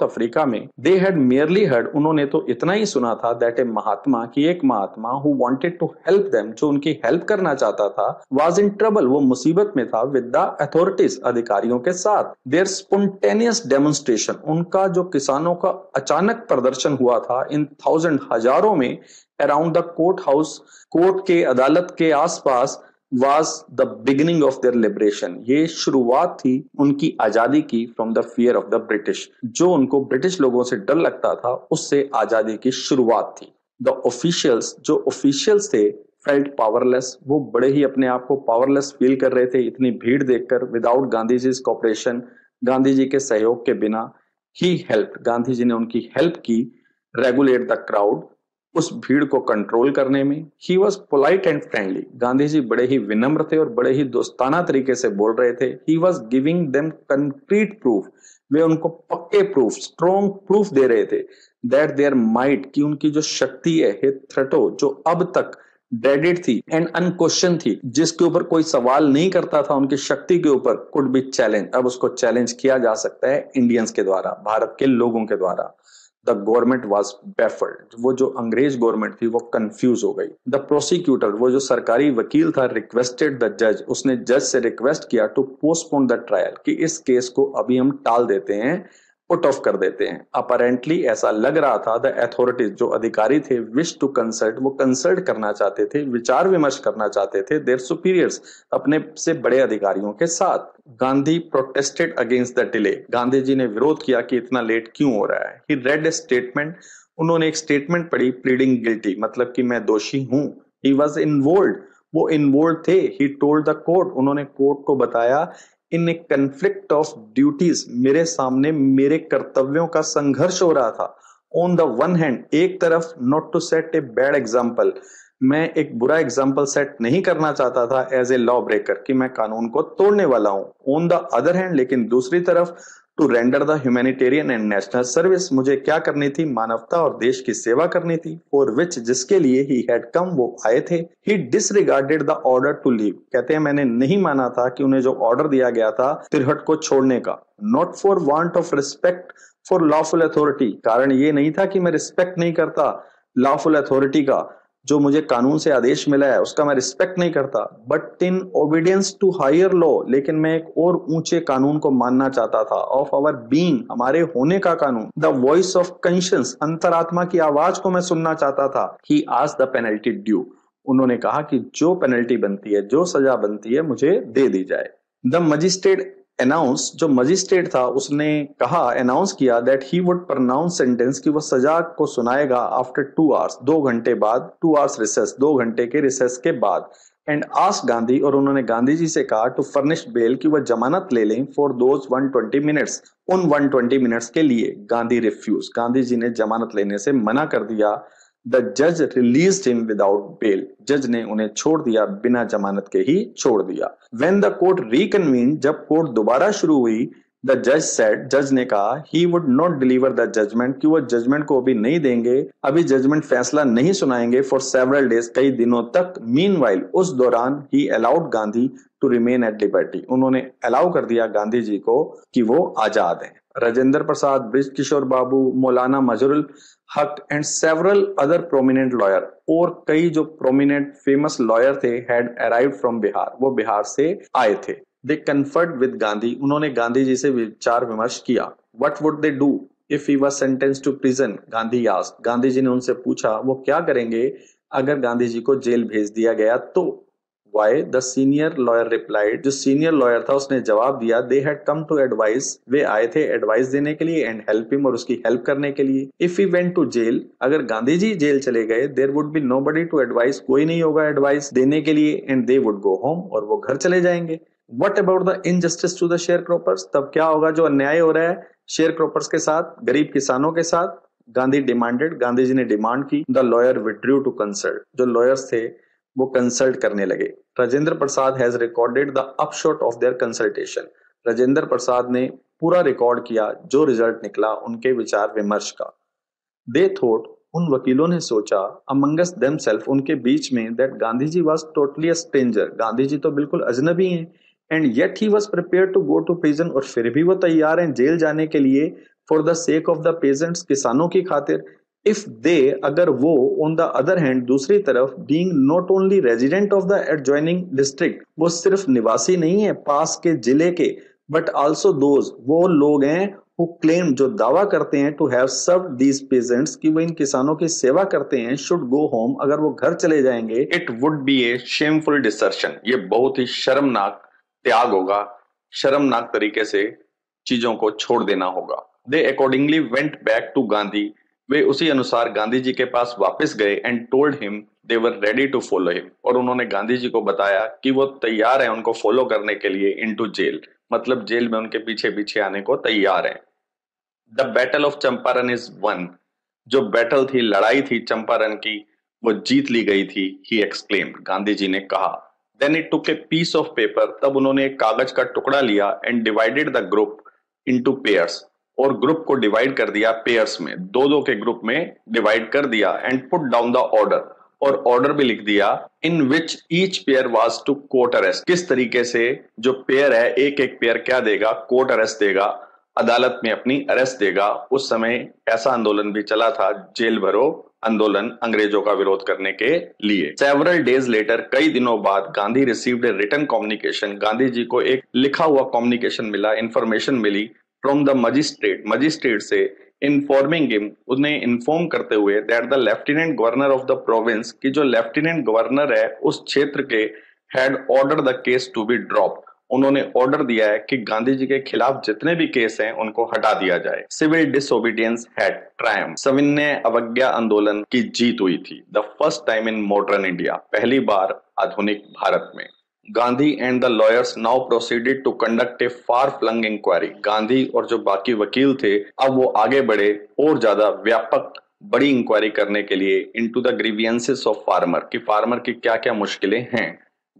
Speaker 1: अफ्रीका में। दे हैड मियरली हर्ड, उन्होंने तो इतना ही सुना था, दैट ए महात्मा, की एक Mahatma, who wanted to help them, जो उनकी हेल्प करना चाहता था, वाज इन ट्रबल, वो मुसीबत में था, विद द अथॉरिटीज, अधिकारियों के साथ। देयर स्पॉन्टेनियस डेमोन्स्ट्रेशन, उनका जो किसानों का अचानक प्रदर्शन हुआ था, इन थाउजेंड, हजारों में, around the court house, court के, अदालत के आसपास, was the beginning of their liberation, ये शुरुआत थी उनकी आजादी की, from the fear of the British, जो उनको ब्रिटिश लोगों से डर लगता था, उससे आजादी की शुरुआत थी। The officials, जो officials थे, felt powerless, वो बड़े ही अपने आप को powerless फील कर रहे थे इतनी भीड़ देखकर। Without गांधी जी cooperation, गांधी जी के सहयोग के बिना, he helped, गांधी जी ने उनकी हेल्प की, रेगुलेट द क्राउड, उस भीड़ को कंट्रोल करने में। He was polite and friendly, Gandhi ji बड़े ही विनम्र थे और बड़े ही दोस्ताना तरीके से बोल रहे थे। He was giving them concrete proof, वे उनको पक्के प्रूफ, स्ट्रॉन्ग प्रूफ दे रहे थे, दैट देयर माइट, की उनकी जो शक्ति है, हिथ्रेटो, जो अब तक डेडेड थी एंड अनक्वेश्चन थी, जिसके ऊपर कोई सवाल नहीं करता था उनकी शक्ति के ऊपर, कुड बी चैलेंज, अब उसको चैलेंज किया जा सकता है इंडियंस के द्वारा, भारत के लोगों के द्वारा। द गवर्नमेंट वॉज बैफल्ड, वो जो अंग्रेज गवर्नमेंट थी वो कंफ्यूज हो गई। द प्रोसिक्यूटर, वो जो सरकारी वकील था, रिक्वेस्टेड द जज, उसने जज से रिक्वेस्ट किया टू पोस्टपोन द ट्रायल, कि इस केस को अभी हम टाल देते हैं, पुट ऑफ कर देते हैं। अपरेंटली ऐसा लग रहा था, द अथॉरिटीज, जो अधिकारी थे, विश टू कंसल्ट, वो कंसल्ट करना चाहते थे, विचार विमर्श करना चाहते थे, देयर सुपीरियर्स, अपने से बड़े अधिकारियों के साथ। Gandhi protested against the delay, Gandhi ji ने विरोध किया कि इतना लेट क्यों हो रहा है। ही रेड ए स्टेटमेंट, उन्होंने एक स्टेटमेंट पढ़ी, प्लीडिंग गिल्टी, मतलब कि मैं दोषी हूं। ही वॉज इन्वॉल्व्ड, वो इन्वॉल्व थे। ही टोल्ड द कोर्ट, उन्होंने कोर्ट को बताया, इन ए कंफ्लिक्ट ऑफ ड्यूटीज, मेरे सामने मेरे कर्तव्यों का संघर्ष हो रहा था। ऑन द वन हैंड, एक तरफ, not to set a bad example, मैं एक बुरा एग्जाम्पल सेट नहीं करना चाहता था एज ए लॉ ब्रेकर कि मैं कानून को तोड़ने वाला हूं। ऑन द अदर हैंड, लेकिन दूसरी तरफ, to render the humanitarian and national service, मुझे क्या करनी थी, मानवता और देश की सेवा करनी थी। फॉर विच, जिसके लिए ही हैड कम, वो आए थे। He disregarded the order to leave, कहते हैं मैंने नहीं माना था कि उन्हें जो ऑर्डर दिया गया था तिरहट को छोड़ने का। Not for want of respect for lawful authority, कारण ये नहीं था कि मैं रिस्पेक्ट नहीं करता लॉफुल अथॉरिटी का, जो मुझे कानून से आदेश मिला है उसका मैं रिस्पेक्ट नहीं करता, but in obedience to higher law, लेकिन मैं एक और ऊंचे कानून को मानना चाहता था, ऑफ आवर बीइंग, हमारे होने का कानून, द वॉइस ऑफ कंशियंस, अंतरात्मा की आवाज को मैं सुनना चाहता था। He asked the penalty due, उन्होंने कहा कि जो पेनल्टी बनती है, जो सजा बनती है, मुझे दे दी जाए। द मजिस्ट्रेट अनाउंस, जो मजिस्ट्रेट था उसने कहा, अनाउंस किया, that he would pronounce sentence, कि वो सजा को सुनाएगा आफ्टर 2 आवर्स, 2 घंटे बाद, 2 आवर्स रिसेस, 2 घंटे के रिसेस के बाद। एंड आस्क गांधी, और उन्होंने गांधी जी से कहा, टू फर्निश बेल, कि वह जमानत ले लें, फॉर दोज 120 मिनट्स, उन 120 मिनट्स के लिए। गांधी रिफ्यूज, गांधी जी ने जमानत लेने से मना कर दिया। द जज रिलीज्ड हिम विदाउट बेल, जज ने उन्हें छोड़ दिया, बिना जमानत के ही छोड़ दिया। व्हेन द कोर्ट रिकन्वीन, जब कोर्ट दोबारा शुरू हुई, द जज सेड, जज ने कहा, he would not deliver the judgement, कि वो जजमेंट को अभी नहीं देंगे, अभी जजमेंट फैसला नहीं सुनाएंगे, फॉर सेवरल डेज, कई दिनों तक। मीनवाइल, उस दौरान, he allowed Gandhi to remain at liberty, उन्होंने अलाउ कर दिया गांधी जी को कि वो आजाद हैं। राजेंद्र प्रसाद, बृज किशोर बाबू, मौलाना मजरुल हक and several other prominent lawyer, और कई जो प्रोमिनेंट फेमस लॉयर थे, हैड अराइव्ड फ्रॉम बिहार, वो बिहार से आए थे। दे कन्फर्ड विद गांधी, उन्होंने गांधी जी से विचार विमर्श किया। What would they do if he was sentenced to prison, Gandhi asked, Gandhi ji ने उनसे पूछा वो क्या करेंगे अगर गांधी जी को जेल भेज दिया गया तो। Why, the senior lawyer replied, जो सीनियर लॉयर था उसने जवाब दिया, they had come to advise, वे आए थे एडवाइस देने के लिए, एंड हेल्प हिम, और उसकी हेल्प करने के लिए। If he went to jail, अगर गांधी जी जेल चले गए, there would be nobody to advice, कोई नहीं होगा एडवाइस देने के लिए, and they would go home, और वो घर चले जाएंगे। What about the injustice to the sharecroppers, तब क्या होगा जो अन्याय हो रहा है शेयर क्रॉपर्स के साथ, गरीब किसानों के साथ। गांधी डिमांडेड, गांधी जी ने डिमांड की। The lawyer withdrew to consult, जो लॉयर्स थे वो कंसल्ट करने लगे। Rajendra Prasad has recorded the upshot of their consultation, Rajendra Prasad ने पूरा रिकॉर्ड किया जो रिजल्ट निकला उनके विचार विमर्श का। दे थॉट, उन वकीलों ने सोचा, अमंगस देमसेल्फ, उनके बीच में, that Gandhi ji was totally a stranger, Gandhi ji तो बिल्कुल अजनबी हैं, and yet he was prepared to go to prison, और फिर भी वो तैयार हैं जेल जाने के लिए, for the sake of the peasants, किसानों की खातिर। इफ दे, अगर वो, ऑन द अदर हैंड, दूसरी तरफ, being not only resident of the adjoining district, वो सिर्फ निवासी नहीं है पास के जिले के, बट आल्सो दोज, वो लोग हैं हु क्लेम, जो दावा करते हैं, to have served these peasants, कि वो इन किसानों की सेवा करते हैं, शुड गो होम, अगर वो घर चले जाएंगे, it would be A shameful desertion, ये बहुत ही शर्मनाक त्याग होगा, शर्मनाक तरीके से चीजों को छोड़ देना होगा। They accordingly went back to Gandhi, वे उसी अनुसार गांधी जी के पास वापस गए, and told him they were ready to follow him, और उन्होंने गांधी जी को बताया कि वो तैयार हैं उनको फॉलो करने के लिए इनटू जेल, मतलब जेल में उनके पीछे पीछे आने को तैयार हैं। The battle of Champaran is one, जो बैटल थी, लड़ाई थी चंपारण की, वो जीत ली गई थी। ही एक्सक्लेम्ड, गांधी जी ने कहा। Then it took a piece of paper, तब उन्होंने एक कागज का टुकड़ा लिया, and divided the group into pairs, और ग्रुप को डिवाइड कर दिया पेयर्स में, दो दो के ग्रुप में डिवाइड कर दिया, and put down the order, और ऑर्डर भी लिख दिया, in which each pair was to court arrest, किस तरीके से जो पेयर है, एक एक पेयर क्या देगा, कोर्ट अरेस्ट देगा, अदालत में अपनी अरेस्ट देगा। उस समय ऐसा आंदोलन भी चला था, जेल भरो आंदोलन, अंग्रेजों का विरोध करने के लिए। सेवरल डेज लेटर, कई दिनों बाद, Gandhi received a written communication, Gandhi ji को एक लिखा हुआ कम्युनिकेशन मिला, इंफॉर्मेशन मिली, फ्रॉम द मजिस्ट्रेट, मजिस्ट्रेट से, इन्फॉर्मिंग हिम, उन्हें इन्फॉर्म करते हुए, that the lieutenant governor of the province, की जो लेफ्टिनेंट गवर्नर है उस क्षेत्र के, had ordered the case to be drop, उन्होंने ऑर्डर दिया है कि गांधी जी के खिलाफ जितने भी केस हैं उनको हटा दिया जाए। Civil disobedience had triumph. सविनय अवज्ञा आंदोलन की जीत हुई थी। The first time in modern India, पहली बार आधुनिक भारत में। Gandhi and the lawyers now proceeded to conduct a far flung inquiry. Gandhi और जो बाकी वकील थे अब वो आगे बढ़े और ज्यादा व्यापक बड़ी इंक्वायरी करने के लिए into the grievances of farmer, कि फार्मर की क्या क्या मुश्किलें हैं।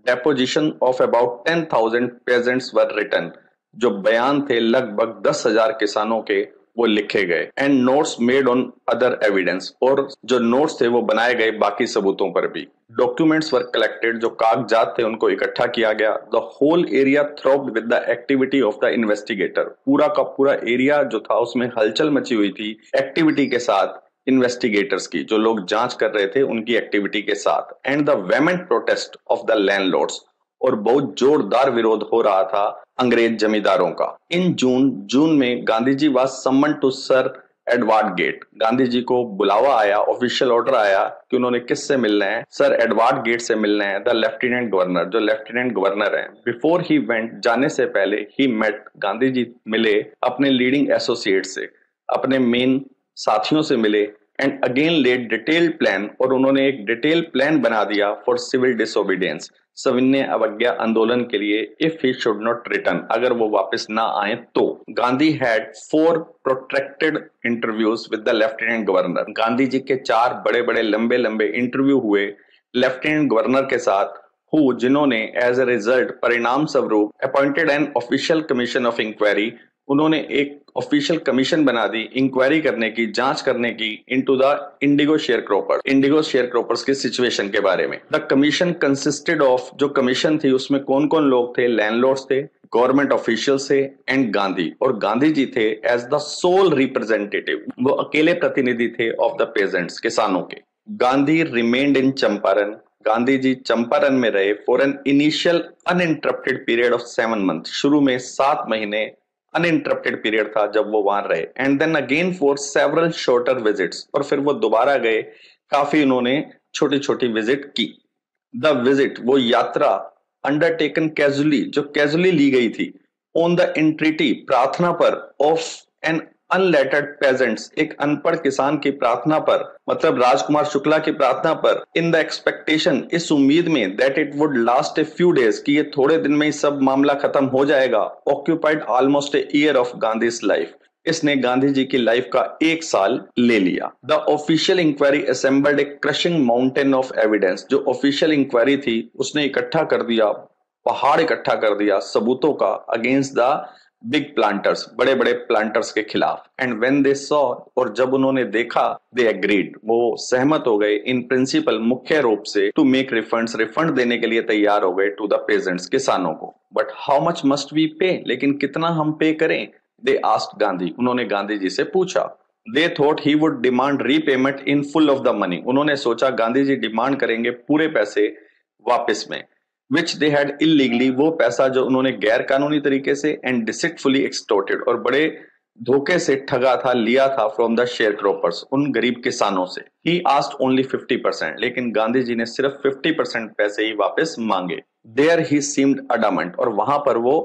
Speaker 1: Deposition of about 10,000 peasants were written. जो बयान थे लगभग 10,000 किसानों के वो लिखे गए। And notes made on other evidence, और जो नोट्स थे वो बनाए गए बाकी सबूतों पर भी। डॉक्यूमेंट्स वर कलेक्टेड, जो कागजात थे उनको इकट्ठा किया गया। The whole area throbbed with the activity of the investigator. पूरा का पूरा एरिया जो था उसमें हलचल मची हुई थी एक्टिविटी के साथ, इन्वेस्टिगेटर्स की, जो लोग जांच कर रहे थे उनकी एक्टिविटी के साथ। And the vehement protest of the landlords, और बहुत जोरदार विरोध हो रहा था अंग्रेज जमींदारों का। इन जून में Gandhi ji was summon to sir Edward Gait. Gandhi ji को बुलावा आया, ऑफिशियल ऑर्डर आया कि उन्होंने किससे मिलना है, सर एडवर्ड गेट से मिलना है, द लेफ्टिनेंट गवर्नर, जो लेफ्टिनेंट गवर्नर है। बिफोर ही वेंट, जाने से पहले, ही मेट, गांधी जी मिले अपने लीडिंग एसोसिएट से, अपने मेन साथियों से मिले। And again laid detailed plan, और उन्होंने एक डिटेल प्लान बना दिया फॉर सिविल डिसोबीडियंस, सविनय अवज्ञा आंदोलन के लिए। If he should not return, अगर वो वापस ना आए तो। Gandhi had 4 protracted interviews with the lieutenant governor. Gandhi ji के 4 बड़े बड़े लंबे लंबे इंटरव्यू हुए लेफ्टिनेंट गवर्नर के साथ, हु, जिन्होंने एज ए रिजल्ट, परिणाम स्वरूप, appointed an official commission of inquiry, उन्होंने एक ऑफिशियल कमीशन बना दी इंक्वायरी करने की, जांच करने की, into the indigo share croppers, Indigo share croppers की सिचुएशन के बारे में। द कमीशन कंसिस्टेड ऑफ, जो कमीशन थी उसमें कौन कौन लोग थे, लैंडलॉर्ड्स थे, गवर्नमेंट ऑफिशियल्स थे, एंड गांधी। और गांधी जी थे एज द सोल रिप्रेजेंटेटिव, वो अकेले प्रतिनिधि थे ऑफ द पेजेंट्स, किसानों के। गांधी रिमेन्ड इन चंपारण, गांधी जी चंपारण में रहे for an initial uninterrupted period of 7 month. शुरू में 7 महीने अनइंटरप्टेड पीरियड था जब वो वहां रहे। And then again for several shorter visits, और फिर वो दोबारा गए, काफी उन्होंने छोटी छोटी विजिट की। द विजिट, वो यात्रा, अंडरटेकन कैजुअली, जो कैजुअली ली गई थी, ऑन द एंट्रीटी, प्रार्थना पर, ऑफ एन अनलेटर्ड पेजेंट्स, एक अनपढ़ किसान की प्रार्थना पर, मतलब राजकुमार शुक्ला की प्रार्थना पर। इन द एक्सपेक्टेशन, इस उम्मीद में, that it would last a few days, कि ये थोड़े दिन में ही सब मामला खत्म हो जाएगा। Occupied almost a year of Gandhi's life, इसने गांधी जी की लाइफ का 1 साल ले लिया। The official inquiry assembled a crushing mountain of evidence, जो ऑफिशियल इंक्वायरी थी उसने इकट्ठा कर दिया, पहाड़ इकट्ठा कर दिया सबूतों का, अगेंस्ट द बिग प्लांटर्स, बड़े बड़े प्लांटर्स के खिलाफ। एंड व्हेन दे सॉ, और जब उन्होंने देखा, दे एग्रीड, वो सहमत हो गए, इन प्रिंसिपल, मुख्य रूप से, टू मेक रिफंड्स, रिफंड देने के लिए तैयार हो गए टू द पेजेंट्स, किसानों को। But how much must we pay, लेकिन कितना हम पे करें, दे आस्क्ड गांधी, उन्होंने गांधी जी से पूछा। They thought he would demand repayment in full of the money, उन्होंने सोचा गांधी जी डिमांड करेंगे पूरे पैसे वापस में। विच दे हैड इलीगली, वो पैसा जो उन्होंने गैर कानूनी तरीके से एंड डिसिटफुली एक्सटोर्टेड, और बड़े धोखे से ठगा था, लिया था, फ्रॉम द शेयर क्रॉपर्स, उन गरीब किसानों से। ही आस्क्ड ओनली 50%, लेकिन गांधी जी ने सिर्फ 50% पैसे ही वापस मांगे। देयर ही सीम्ड अडामेंट, और वहां पर वो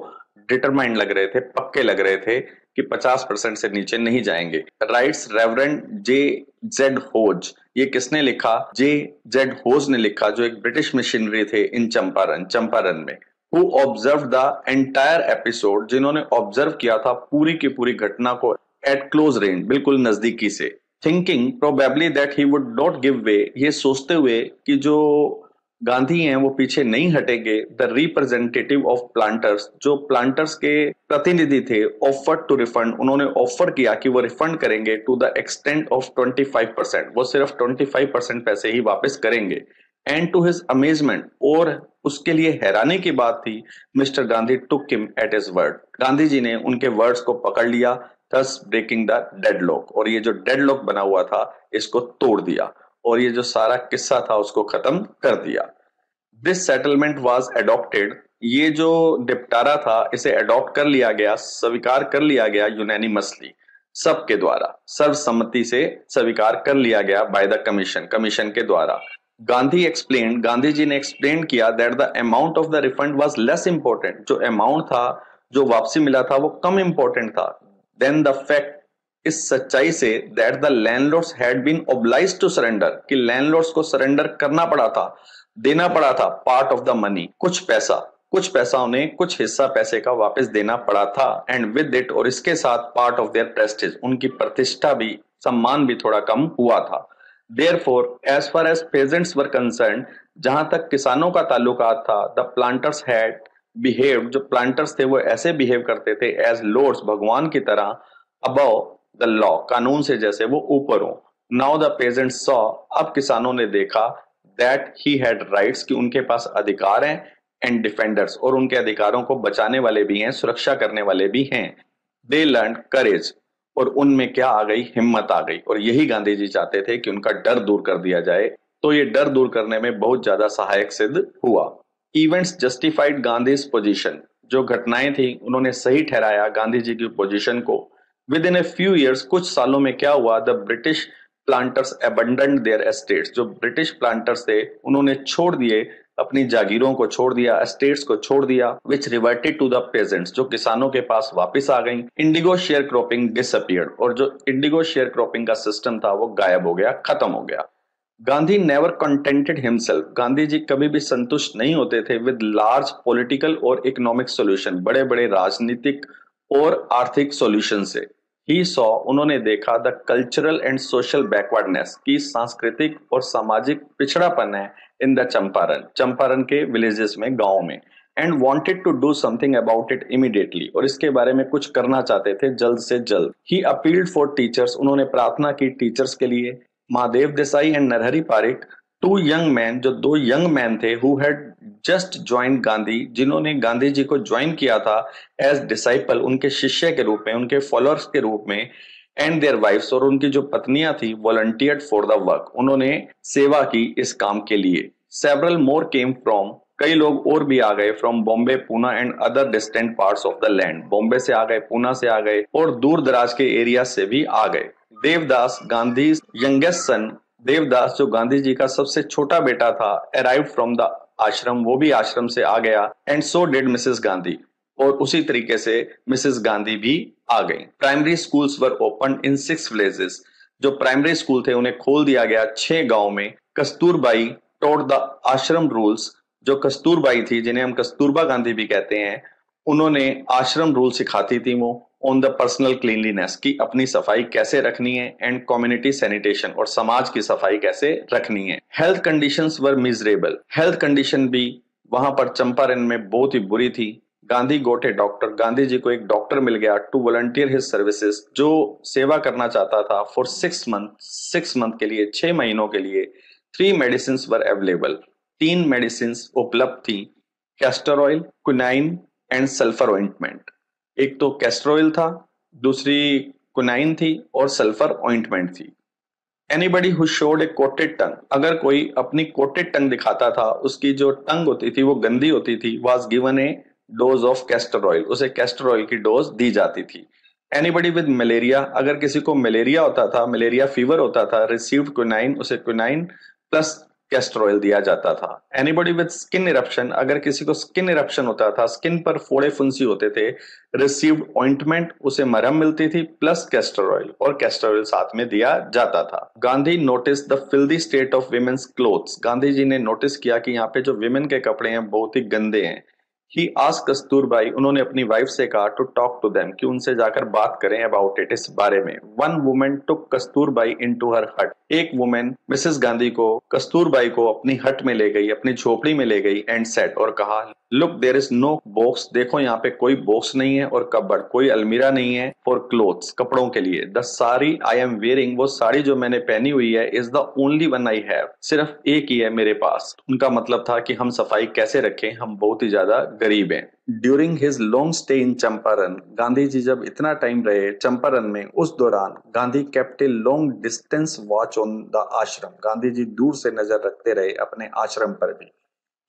Speaker 1: डिटरमाइंड लग रहे थे, पक्के लग रहे थे कि 50% से नीचे नहीं जाएंगे। Rights reverend J.Z. होज, ये किसने लिखा, J.Z. होज ने लिखा, जो एक ब्रिटिश मिशनरी थे इन चंपारण में, who observe the entire episode, जिन्होंने ऑब्जर्व किया था पूरी की पूरी घटना को एट क्लोज रेंज, बिल्कुल नजदीकी से। Thinking probably that he would not give way, ये सोचते हुए कि जो गांधी हैं वो पीछे नहीं हटेंगे। द रिप्रेजेंटेटिव ऑफ प्लांटर्स, जो प्लांटर्स के प्रतिनिधि थे, ऑफर्ड टू रिफंड, उन्होंने ऑफर किया कि वो रिफंड करेंगे टू द एक्सटेंट ऑफ 25%, वो सिर्फ 25% पैसे ही वापस करेंगे। एंड टू हिज अमेजमेंट, और उसके लिए हैरानी की बात थी, mister Gandhi took him at his word, Gandhi ji ने उनके वर्ड्स को पकड़ लिया, थस ब्रेकिंग द डेडलॉक, और ये जो डेडलॉक बना हुआ था इसको तोड़ दिया, और ये जो सारा किस्सा था उसको खत्म कर दिया। दिस सेटलमेंट वाज एडॉप्टेड, ये जो निपटारा था इसे एडॉप्ट कर लिया गया, स्वीकार कर लिया गया, यूनानिमसली, सबके द्वारा, सर्वसम्मति से स्वीकार कर लिया गया, बाय द कमीशन, कमीशन के द्वारा। गांधी जी ने एक्सप्लेन किया that the amount of the refund was less important, जो अमाउंट था, जो वापसी मिला था, वो कम इंपॉर्टेंट था देन द फैक्ट, इस सच्चाई से that the landlords had been obliged to surrender, कि लैंडलॉर्ड्स को सरेंडर करना पड़ा था, देना पड़ा था पार्ट ऑफ द मनी, कुछ पैसा उन्हें, कुछ हिस्सा पैसे का वापस देना पड़ा था, एंड विद इट, और इसके साथ पार्ट ऑफ देयर प्रेस्टीज, उनकी प्रतिष्ठा भी, सम्मान भी थोड़ा कम हुआ था। Therefore, as far as peasants were concerned, जहां तक किसानों का ताल्लुकात था, the planters had behaved, जो प्लांटर्स थे वो ऐसे बिहेव करते थे as lords, भगवान की तरह, above the law, कानून से जैसे वो ऊपर हो। Now the peasants saw, अब किसानों ने देखा that he had rights, कि उनके पास अधिकार हैं, and defenders, और उनके अधिकारों को बचाने वाले भी हैं, सुरक्षा करने वाले भी हैं। They learned courage, और उनमें क्या आ गई, हिम्मत आ गई, और यही गांधी जी चाहते थे कि उनका डर दूर कर दिया जाए। तो ये डर दूर करने में बहुत ज्यादा सहायक सिद्ध हुआ। इवेंट्स जस्टिफाइड गांधीज पोजीशन, जो घटनाएं थी उन्होंने सही ठहराया गांधी जी की पोजीशन को। Within a few years, कुछ सालों में क्या हुआ, the British planters abandoned their estates, जो ब्रिटिश प्लांटर्स थे उन्होंने छोड़ दिए, अपनी जागीरों को छोड़ दिया, एस्टेट्स को छोड़ दिया, विच रिवर्टेड टू द पेजेंट्स, जो किसानों के पास वापस आ गई। इंडिगो शेयर क्रॉपिंग डिसअपियर्ड, और जो इंडिगो शेयर क्रॉपिंग का सिस्टम था वो गायब हो गया, खत्म हो गया। Gandhi never contented himself, Gandhi ji कभी भी संतुष्ट नहीं होते थे विद लार्ज पॉलिटिकल और इकोनॉमिक सॉल्यूशन, बड़े बड़े राजनीतिक और आर्थिक सॉल्यूशन से। ही सॉ, उन्होंने देखा the cultural and social backwardness, की सांस्कृतिक और सामाजिक पिछड़ापन है इन द चंपारण के विलेजेस में, गांव में, and wanted to do something about it immediately, और इसके बारे में कुछ करना चाहते थे जल्द से जल्द। ही अपील्ड फॉर टीचर्स, उन्होंने प्रार्थना की टीचर्स के लिए। Mahadev Desai and Narhari Parikh, two young man, जो दो यंग मैन थे, who had just join Gandhi, जिन्होंने गांधी जी को ज्वाइन किया था एज डिसाइपल, उनके शिष्य के रूप में, उनके फॉलोअर्स के रूप में, एंड देयर वाइफ्स, और उनकी जो पत्नियां थी, वॉलंटियर्ड फॉर द वर्क, उन्होंने सेवा की इस काम के लिए। सेवरल मोर केम फ्रॉम, कई लोग और भी आ गए, from Bombay, Poona and other distant parts of the land, Bombay से आ गए, पूना से आ गए, और दूर दराज के एरिया से भी आ गए। देवदास, गांधी यंगेस्ट सन, देवदास जो गांधी जी का सबसे छोटा बेटा था, अराइव्ड फ्रॉम द आश्रम, वो भी आश्रम से आ गया, and so did Mrs Gandhi, और उसी तरीके से मिसेस गांधी भी आ गई। Primary schools were open in 6 villages, जो प्राइमरी स्कूल थे उन्हें खोल दिया गया 6 गांव में। कस्तूरबाई टोट द आश्रम रूल्स, जो कस्तूरबाई थी, जिन्हें हम कस्तूरबा गांधी भी कहते हैं, उन्होंने आश्रम रूल सिखाती थी वो, ऑन द पर्सनल क्लीनलीनेस, की अपनी सफाई कैसे रखनी है, एंड कम्युनिटी सैनिटेशन, और समाज की सफाई कैसे रखनी है। हेल्थ कंडीशंस वर मिजरेबल, हेल्थ कंडीशन भी वहां पर चंपारण में बहुत ही बुरी थी। गांधी गोट ए डॉक्टर, गांधी जी को एक डॉक्टर मिल गया, टू वॉलंटियर हिज सर्विसेज, जो सेवा करना चाहता था, फॉर 6 मंथ के लिए, 6 महीनों के लिए। 3 मेडिसिन वर अवेलेबल, 3 मेडिसिन उपलब्ध थी, castor oil, quinine and sulphur ointment. एक तो कैस्टर ऑयल था, दूसरी क्विनाइन थी, और सल्फर ऑइंटमेंट थी। Anybody who showed A coated टंग, अगर कोई अपनी कोटेड टंग दिखाता था, उसकी जो टंग होती थी वो गंदी होती थी, was given A dose of castor oil, उसे कैस्टर ऑयल की डोज दी जाती थी। एनीबडी विद मलेरिया, अगर किसी को मलेरिया होता था, मलेरिया फीवर होता था, रिसीव्ड क्विनाइन, उसे क्विनाइन प्लस कैस्टर ऑयल दिया जाता था। एनीबडी विद स्किन इरप्शन, अगर किसी को स्किन इरप्शन होता था, स्किन पर फोड़े फुंसी होते थे, रिसीव्ड ऑइंटमेंट, उसे मरहम मिलती थी प्लस कैस्टर ऑयल, और कैस्टर ऑयल साथ में दिया जाता था। Gandhi notice the filthy state of women's clothes, Gandhi ji ने नोटिस किया कि यहाँ पे जो विमेन के कपड़े हैं बहुत ही गंदे हैं। ही आस्क्ड कस्तूरबाई, उन्होंने अपनी वाइफ से कहा, टू टॉक टू देम, कि उनसे जाकर बात करें अबाउट इट, इस बारे में। वन वुमेन टुक कस्तूरबाई इनटू हर हट, एक वुमेन मिसेस गांधी को, कस्तूरबाई को अपनी हट में ले गई, अपनी झोपड़ी में ले गई, एंड सेट, और कहा, look there is no box, देखो यहाँ पे कोई बॉक्स नहीं है, और कबर्ड, कोई अलमीरा नहीं है, फॉर क्लोथ्स, कपड़ों के लिए। The sari I am wearing, वो साड़ी जो मैंने पहनी हुई है, is the only one I have, सिर्फ एक ही है मेरे पास। उनका मतलब था कि हम सफाई कैसे रखें, हम बहुत ही ज्यादा गरीब हैं। During his long stay in Champaran, Gandhi ji जब इतना टाइम रहे चंपारण में, उस दौरान Gandhi kept a long distance watch on the ashram, Gandhi जी दूर से नजर रखते रहे अपने आश्रम पर भी।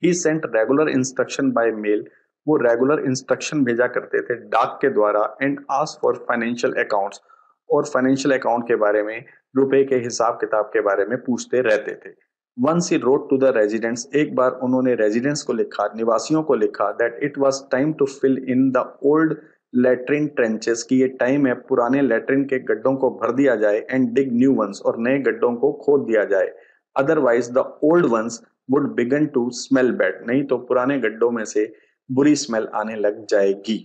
Speaker 1: He sent regular instruction by mail, वो रेगुलर इंस्ट्रक्शन भेजा करते थे डाक के द्वारा, and ask for financial accounts, और फाइनेंशियल अकाउंट के बारे में, रुपए के हिसाब किताब के बारे में पूछते रहते थे। Once he wrote to the residents, एक बार उन्होंने रेजिडेंट्स को लिखा, निवासियों को लिखा, that it was time to fill in the old latrine trenches, कि ये टाइम है पुराने लेटरिन के गड्ढों को भर दिया जाए, एंड डिग न्यू वंस, और नए गड्ढों को खोद दिया जाए, otherwise the old ones would begin to smell bad, नहीं तो पुराने गड्ढों में से बुरी स्मेल आने लग जाएगी।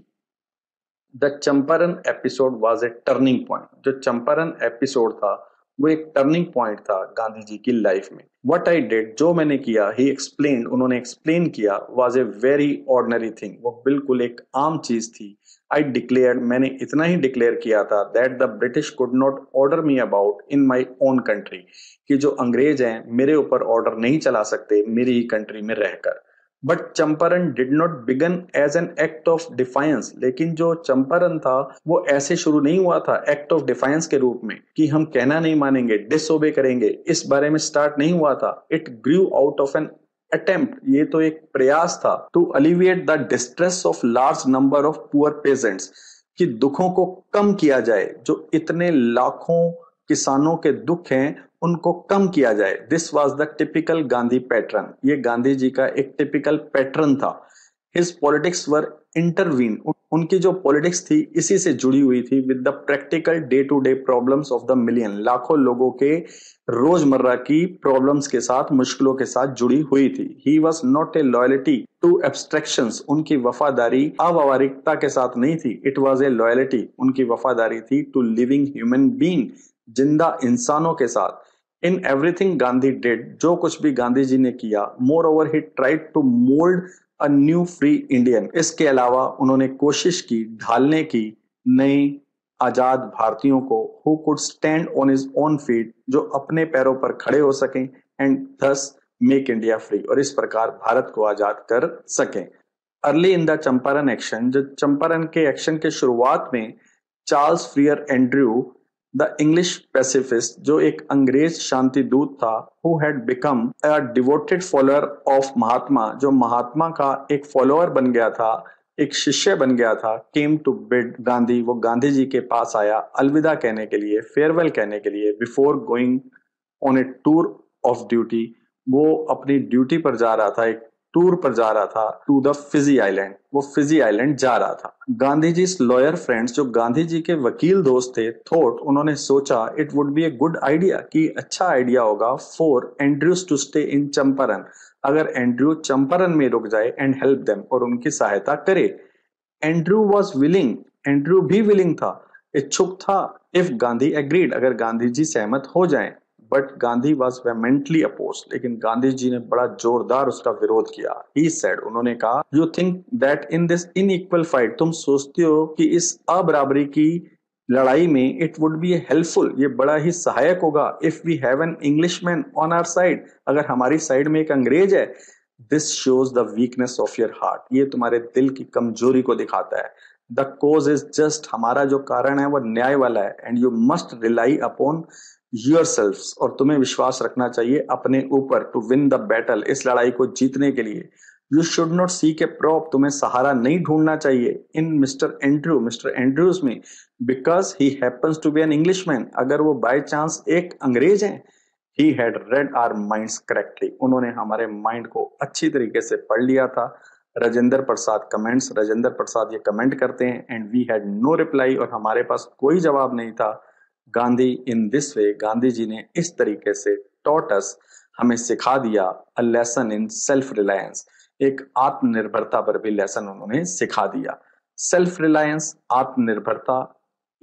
Speaker 1: The Champaran episode was a turning point, जो चंपारण एपिसोड था वो एक टर्निंग पॉइंट था गांधी जी की लाइफ में। व्हाट आई डिड, जो मैंने किया, ही एक्सप्लेन्ड, उन्होंने एक्सप्लेन किया, was a very ordinary thing, वो बिल्कुल एक आम चीज थी। आई डिक्लेयर्ड, मैंने इतना ही डिक्लेयर किया था, that the British could not order me about in my own country, कि जो अंग्रेज हैं मेरे ऊपर ऑर्डर नहीं चला सकते मेरी ही कंट्री में रहकर। But Champaran did not begin as an act of defiance, लेकिन जो चंपारण था वो ऐसे शुरू नहीं हुआ था एक्ट ऑफ डिफायंस के रूप में, कि हम कहना नहीं मानेंगे, डिसओबे करेंगे, इस बारे में स्टार्ट नहीं हुआ था। It grew out of an attempt, ये तो एक प्रयास था, to alleviate the distress of large number of poor peasants, कि दुखों को कम किया जाए, जो इतने लाखों किसानों के दुख हैं उनको कम किया जाए। This was the typical Gandhi pattern, ये गांधी जी का एक टिपिकल पैटर्न था। हिज पॉलिटिक्स वर इंटरवीन, उनकी जो पॉलिटिक्स थी इसी से जुड़ी हुई थी, with the practical day to day problems of the million, लाखों लोगों के रोजमर्रा की प्रॉब्लम्स के साथ, मुश्किलों के साथ जुड़ी हुई थी। He was not a loyalty to abstractions, उनकी वफादारी अव्यवहारिकता के साथ नहीं थी। इट वॉज ए लॉयल्टी, उनकी वफादारी थी टू लिविंग ह्यूमन बीइंग, जिंदा इंसानों के साथ। इन एवरीथिंग गांधी डिड, जो कुछ भी गांधी जी ने किया, moreover he tried to mould a new free Indian, इसके अलावा उन्होंने कोशिश की ढालने की नए आजाद भारतीयों को, who could stand on his own feet, जो अपने पैरों पर खड़े हो सकें, and thus make India free, और इस प्रकार भारत को आजाद कर सकें। Early in the Champaran action, जो चंपारण के एक्शन के शुरुआत में Charles Freer Andrews the English pacifist, जो एक अंग्रेज शांति दूत था, who had become a devoted follower of Mahatma, जो महात्मा का एक फॉलोअर बन गया था, एक शिष्य बन गया था, केम टू बिड गांधी, वो गांधी जी के पास आया अलविदा कहने के लिए, फेयरवेल कहने के लिए, before going on A tour of duty, वो अपनी ड्यूटी पर जा रहा था, एक टूर पर जा रहा था, टू द फिजी आइलैंड, वो फिजी आइलैंड जा रहा था। गांधी जी लॉयर फ्रेंड्स, जो गांधी जी के वकील दोस्त थे, थॉट, उन्होंने सोचा, it would be a good idea, कि अच्छा आइडिया होगा for Andrews to stay in Champaran, अगर एंड्रयू चंपारण में रुक जाए, एंड हेल्प देम, और उनकी सहायता करे। एंड्रयू वॉज विलिंग, एंड्रयू भी विलिंग था, इच्छुक था, इफ गांधी एग्रीड, अगर गांधी जी सहमत हो जाएं। But Gandhi was vehemently oppose, लेकिन गांधी जी ने बड़ा जोरदार उसका विरोध किया। ही सेड, उन्होंने कहा, you think that in this inequal fight, तुम सोचते हो कि इस अबराबरी की लड़ाई में, इट वुड बी हेल्पफुल, ये बड़ा ही सहायक होगा, if we have an Englishman on our side, अगर हमारी साइड में एक अंग्रेज है। This shows the weakness of your heart, ये तुम्हारे दिल की कमजोरी को दिखाता है। द कोज इज जस्ट, हमारा जो कारण है वो न्याय वाला है, and you must rely upon yourselves, और तुम्हें विश्वास रखना चाहिए अपने ऊपर, टू विन द बैटल, इस लड़ाई को जीतने के लिए। You should not seek a prop, तुम्हें सहारा नहीं ढूंढना चाहिए इन मिस्टर एंड्रयूज में, because he happens to be an Englishman, अगर वो बाय चांस एक अंग्रेज हैं। He had read our minds correctly, उन्होंने हमारे माइंड को अच्छी तरीके से पढ़ लिया था। राजेंद्र प्रसाद कमेंट्स, राजेंद्र प्रसाद ये कमेंट करते हैं, and we had no reply, और हमारे पास कोई जवाब नहीं था। Gandhi in this way, Gandhi ji ने इस तरीके से टॉट अस, हमें सिखा दिया, a lesson in self reliance, एक आत्मनिर्भरता पर भी लेसन उन्होंने सिखा दिया। सेल्फ रिलायंस, आत्मनिर्भरता,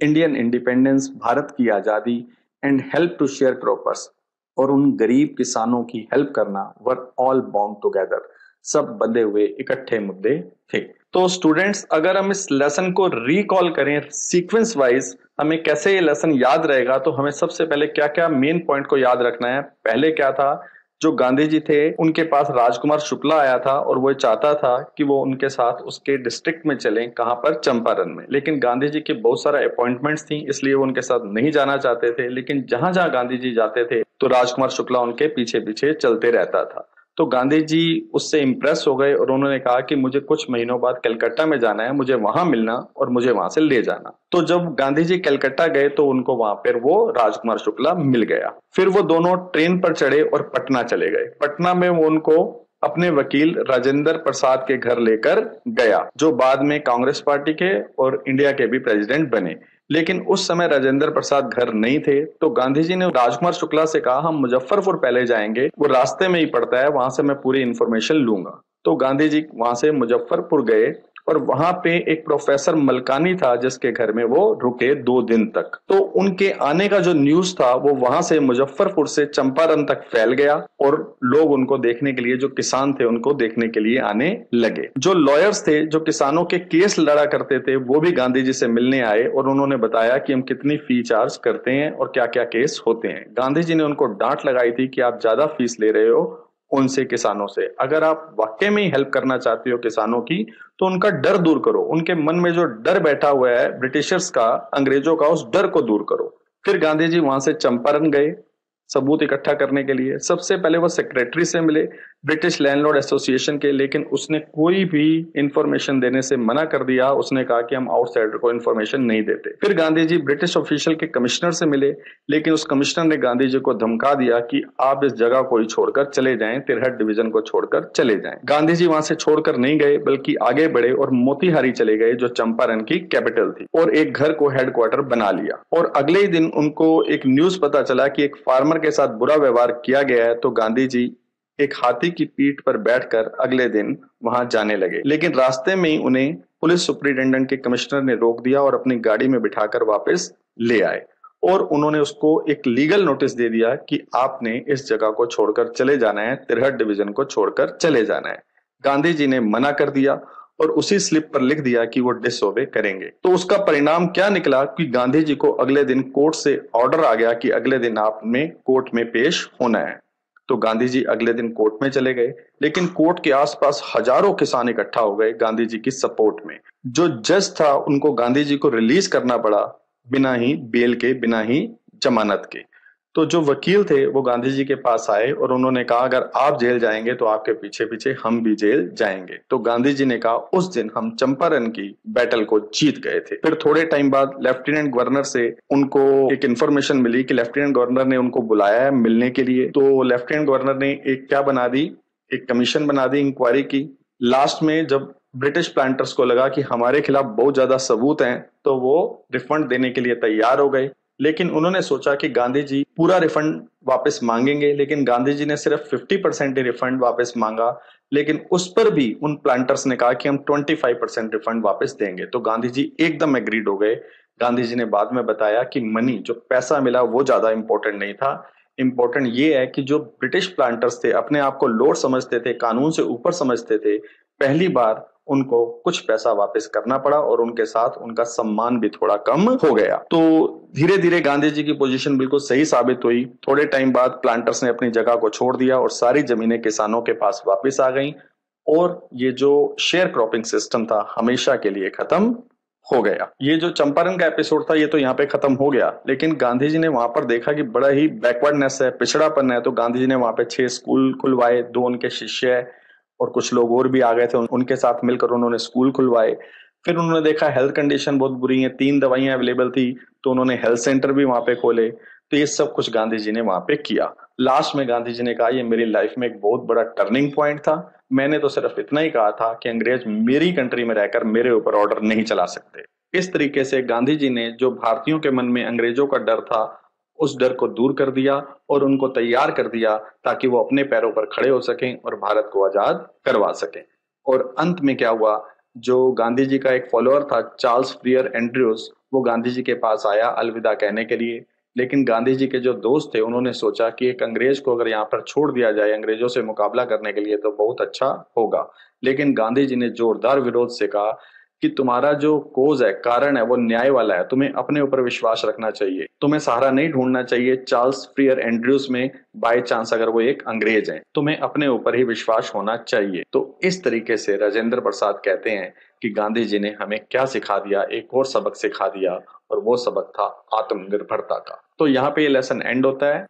Speaker 1: इंडियन इंडिपेंडेंस, भारत की आजादी, and help to sharecroppers, और उन गरीब किसानों की हेल्प करना, वर ऑल बाउंड टुगेदर, सब बंधे हुए इकट्ठे मुद्दे थे। तो स्टूडेंट्स, अगर हम इस लेसन को रिकॉल करें सीक्वेंस वाइज, हमें कैसे ये लेसन याद रहेगा, तो हमें सबसे पहले क्या क्या मेन पॉइंट को याद रखना है। पहले क्या था, जो गांधी जी थे उनके पास राजकुमार शुक्ला आया था, और वो चाहता था कि वो उनके साथ उसके डिस्ट्रिक्ट में चलें, कहां पर, चंपारण में। लेकिन गांधी जी के बहुत सारा अपॉइंटमेंट्स थी, इसलिए वो उनके साथ नहीं जाना चाहते थे। लेकिन जहां जहां गांधी जी जाते थे तो राजकुमार शुक्ला उनके पीछे पीछे चलते रहता था। तो गांधी जी उससे इम्प्रेस हो गए और उन्होंने कहा कि मुझे कुछ महीनों बाद कलकत्ता में जाना है, मुझे वहां मिलना और मुझे वहां से ले जाना। तो जब गांधी जी कलकत्ता गए तो उनको वहां पर वो राजकुमार शुक्ला मिल गया। फिर वो दोनों ट्रेन पर चढ़े और पटना चले गए। पटना में वो उनको अपने वकील राजेंद्र प्रसाद के घर लेकर गया, जो बाद में कांग्रेस पार्टी के और इंडिया के भी प्रेसिडेंट बने। लेकिन उस समय राजेंद्र प्रसाद घर नहीं थे, तो गांधी जी ने राजकुमार शुक्ला से कहा हम मुजफ्फरपुर पहले जाएंगे, वो रास्ते में ही पड़ता है, वहां से मैं पूरी इंफॉर्मेशन लूंगा। तो गांधी जी वहां से मुजफ्फरपुर गए और वहां पे एक प्रोफेसर मलकानी था जिसके घर में वो रुके 2 दिन तक। तो उनके आने का जो न्यूज था वो वहां से मुजफ्फरपुर से चंपारण तक फैल गया और लोग उनको देखने के लिए, जो किसान थे उनको देखने के लिए आने लगे। जो लॉयर्स थे जो किसानों के केस लड़ा करते थे वो भी गांधी जी से मिलने आए और उन्होंने बताया कि हम कितनी फी चार्ज करते हैं और क्या क्या केस होते हैं। गांधी जी ने उनको डांट लगाई थी कि आप ज्यादा फीस ले रहे हो उनसे, किसानों से। अगर आप वाकई में ही हेल्प करना चाहते हो किसानों की तो उनका डर दूर करो, उनके मन में जो डर बैठा हुआ है ब्रिटिशर्स का, अंग्रेजों का, उस डर को दूर करो। फिर गांधी जी वहां से चंपारण गए सबूत इकट्ठा करने के लिए। सबसे पहले वो सेक्रेटरी से मिले ब्रिटिश लैंडलॉर्ड एसोसिएशन के, लेकिन उसने कोई भी इंफॉर्मेशन देने से मना कर दिया। उसने कहा कि हम आउटसाइडर को इंफॉर्मेशन नहीं देते। फिर गांधी जी ब्रिटिश ऑफिशियल के कमिश्नर से मिले, लेकिन उस कमिश्नर ने गांधी जी को धमका दिया कि आप इस जगह को ही छोड़कर चले जाएं, तिरहट डिवीजन को छोड़कर चले जाएं। गांधी जी वहां से छोड़कर नहीं गए बल्कि आगे बढ़े और मोतीहारी चले गए जो चंपारण की कैपिटल थी, और एक घर को हेडक्वार्टर बना लिया। और अगले ही दिन उनको एक न्यूज पता चला कि एक फार्मर के साथ बुरा व्यवहार किया गया है। तो गांधी जी एक हाथी की पीठ पर बैठकर अगले दिन वहां जाने लगे, लेकिन रास्ते में ही उन्हें पुलिस सुपरिटेंडेंट के कमिश्नर ने रोक दिया और अपनी गाड़ी में बिठाकर वापस ले आए। और उन्होंने उसको एक लीगल नोटिस दे दिया कि आपने इस जगह को छोड़कर चले जाना है, तिरहट डिवीजन को छोड़कर चले जाना है। गांधी जी ने मना कर दिया और उसी स्लिप पर लिख दिया कि वो डिसओबे करेंगे। तो उसका परिणाम क्या निकला कि गांधी जी को अगले दिन कोर्ट से ऑर्डर आ गया कि अगले दिन आपने कोर्ट में पेश होना है। तो गांधी जी अगले दिन कोर्ट में चले गए, लेकिन कोर्ट के आसपास हजारों किसान इकट्ठा हो गए गांधी जी की सपोर्ट में। जो जज था उनको गांधी जी को रिलीज करना पड़ा बिना ही बेल के, बिना ही जमानत के। तो जो वकील थे वो गांधी जी के पास आए और उन्होंने कहा अगर आप जेल जाएंगे तो आपके पीछे पीछे हम भी जेल जाएंगे। तो गांधी जी ने कहा उस दिन हम चंपारण की बैटल को जीत गए थे। फिर थोड़े टाइम बाद लेफ्टिनेंट गवर्नर से उनको एक इंफॉर्मेशन मिली कि लेफ्टिनेंट गवर्नर ने उनको बुलाया है मिलने के लिए। तो लेफ्टिनेंट गवर्नर ने एक क्या बना दी, एक कमीशन बना दी इंक्वायरी की। लास्ट में जब ब्रिटिश प्लांटर्स को लगा कि हमारे खिलाफ बहुत ज्यादा सबूत हैं तो वो रिफंड देने के लिए तैयार हो गए। लेकिन उन्होंने सोचा कि गांधी जी पूरा रिफंड वापस मांगेंगे, लेकिन गांधी जी ने सिर्फ 50% ही रिफंड वापस मांगा। लेकिन उस पर भी उन प्लांटर्स ने कहा कि हम 25% रिफंड वापस देंगे। तो गांधी जी एकदम एग्रीड हो गए। गांधी जी ने बाद में बताया कि मनी, जो पैसा मिला, वो ज्यादा इंपॉर्टेंट नहीं था। इंपॉर्टेंट ये है कि जो ब्रिटिश प्लांटर्स थे अपने आप को लॉर्ड समझते थे, कानून से ऊपर समझते थे, पहली बार उनको कुछ पैसा वापस करना पड़ा और उनके साथ उनका सम्मान भी थोड़ा कम हो गया। तो धीरे धीरे गांधी जी की पोजीशन बिल्कुल सही साबित हुई। थोड़े टाइम बाद प्लांटर्स ने अपनी जगह को छोड़ दिया और सारी जमीनें किसानों के पास वापस आ गईं और ये जो शेयर क्रॉपिंग सिस्टम था हमेशा के लिए खत्म हो गया। ये जो चंपारण का एपिसोड था ये तो यहाँ पे खत्म हो गया, लेकिन गांधी जी ने वहां पर देखा कि बड़ा ही बैकवर्डनेस है, पिछड़ापन है। तो गांधी जी ने वहां पे 6 स्कूल खुलवाए, 2 उनके शिष्य है और कुछ लोग और भी आ गए थे, उनके साथ मिलकर उन्होंने स्कूल खुलवाए। फिर उन्होंने देखा हेल्थ कंडीशन बहुत बुरी है, 3 दवाइयां अवेलेबल थी, तो उन्होंने हेल्थ सेंटर भी वहां पे खोले। तो ये सब कुछ गांधी जी ने वहां पे किया। लास्ट में गांधी जी ने कहा ये मेरी लाइफ में एक बहुत बड़ा टर्निंग पॉइंट था। मैंने तो सिर्फ इतना ही कहा था कि अंग्रेज मेरी कंट्री में रहकर मेरे ऊपर ऑर्डर नहीं चला सकते। इस तरीके से गांधी जी ने जो भारतीयों के मन में अंग्रेजों का डर था उस डर को दूर कर दिया और उनको तैयार कर दिया ताकि वो अपने पैरों पर खड़े हो सकें और भारत को आजाद करवा सकें। और अंत में क्या हुआ, जो गांधी जी का एक फॉलोअर था चार्ल्स फ्रियर एंड्रयूज, वो गांधी जी के पास आया अलविदा कहने के लिए। लेकिन गांधी जी के जो दोस्त थे उन्होंने सोचा कि एक अंग्रेज को अगर यहाँ पर छोड़ दिया जाए अंग्रेजों से मुकाबला करने के लिए तो बहुत अच्छा होगा। लेकिन गांधी जी ने जोरदार विरोध से कहा कि तुम्हारा जो कोज है, कारण है, वो न्याय वाला है, तुम्हें अपने ऊपर विश्वास रखना चाहिए, तुम्हें सहारा नहीं ढूंढना चाहिए चार्ल्स फ्रियर एंड्रयूज में। बाय चांस अगर वो एक अंग्रेज हैं, तुम्हें अपने ऊपर ही विश्वास होना चाहिए। तो इस तरीके से राजेंद्र प्रसाद कहते हैं कि गांधी जी ने हमें क्या सिखा दिया, एक और सबक सिखा दिया, और वो सबक था आत्मनिर्भरता का। तो यहाँ पे ये लेसन एंड होता है।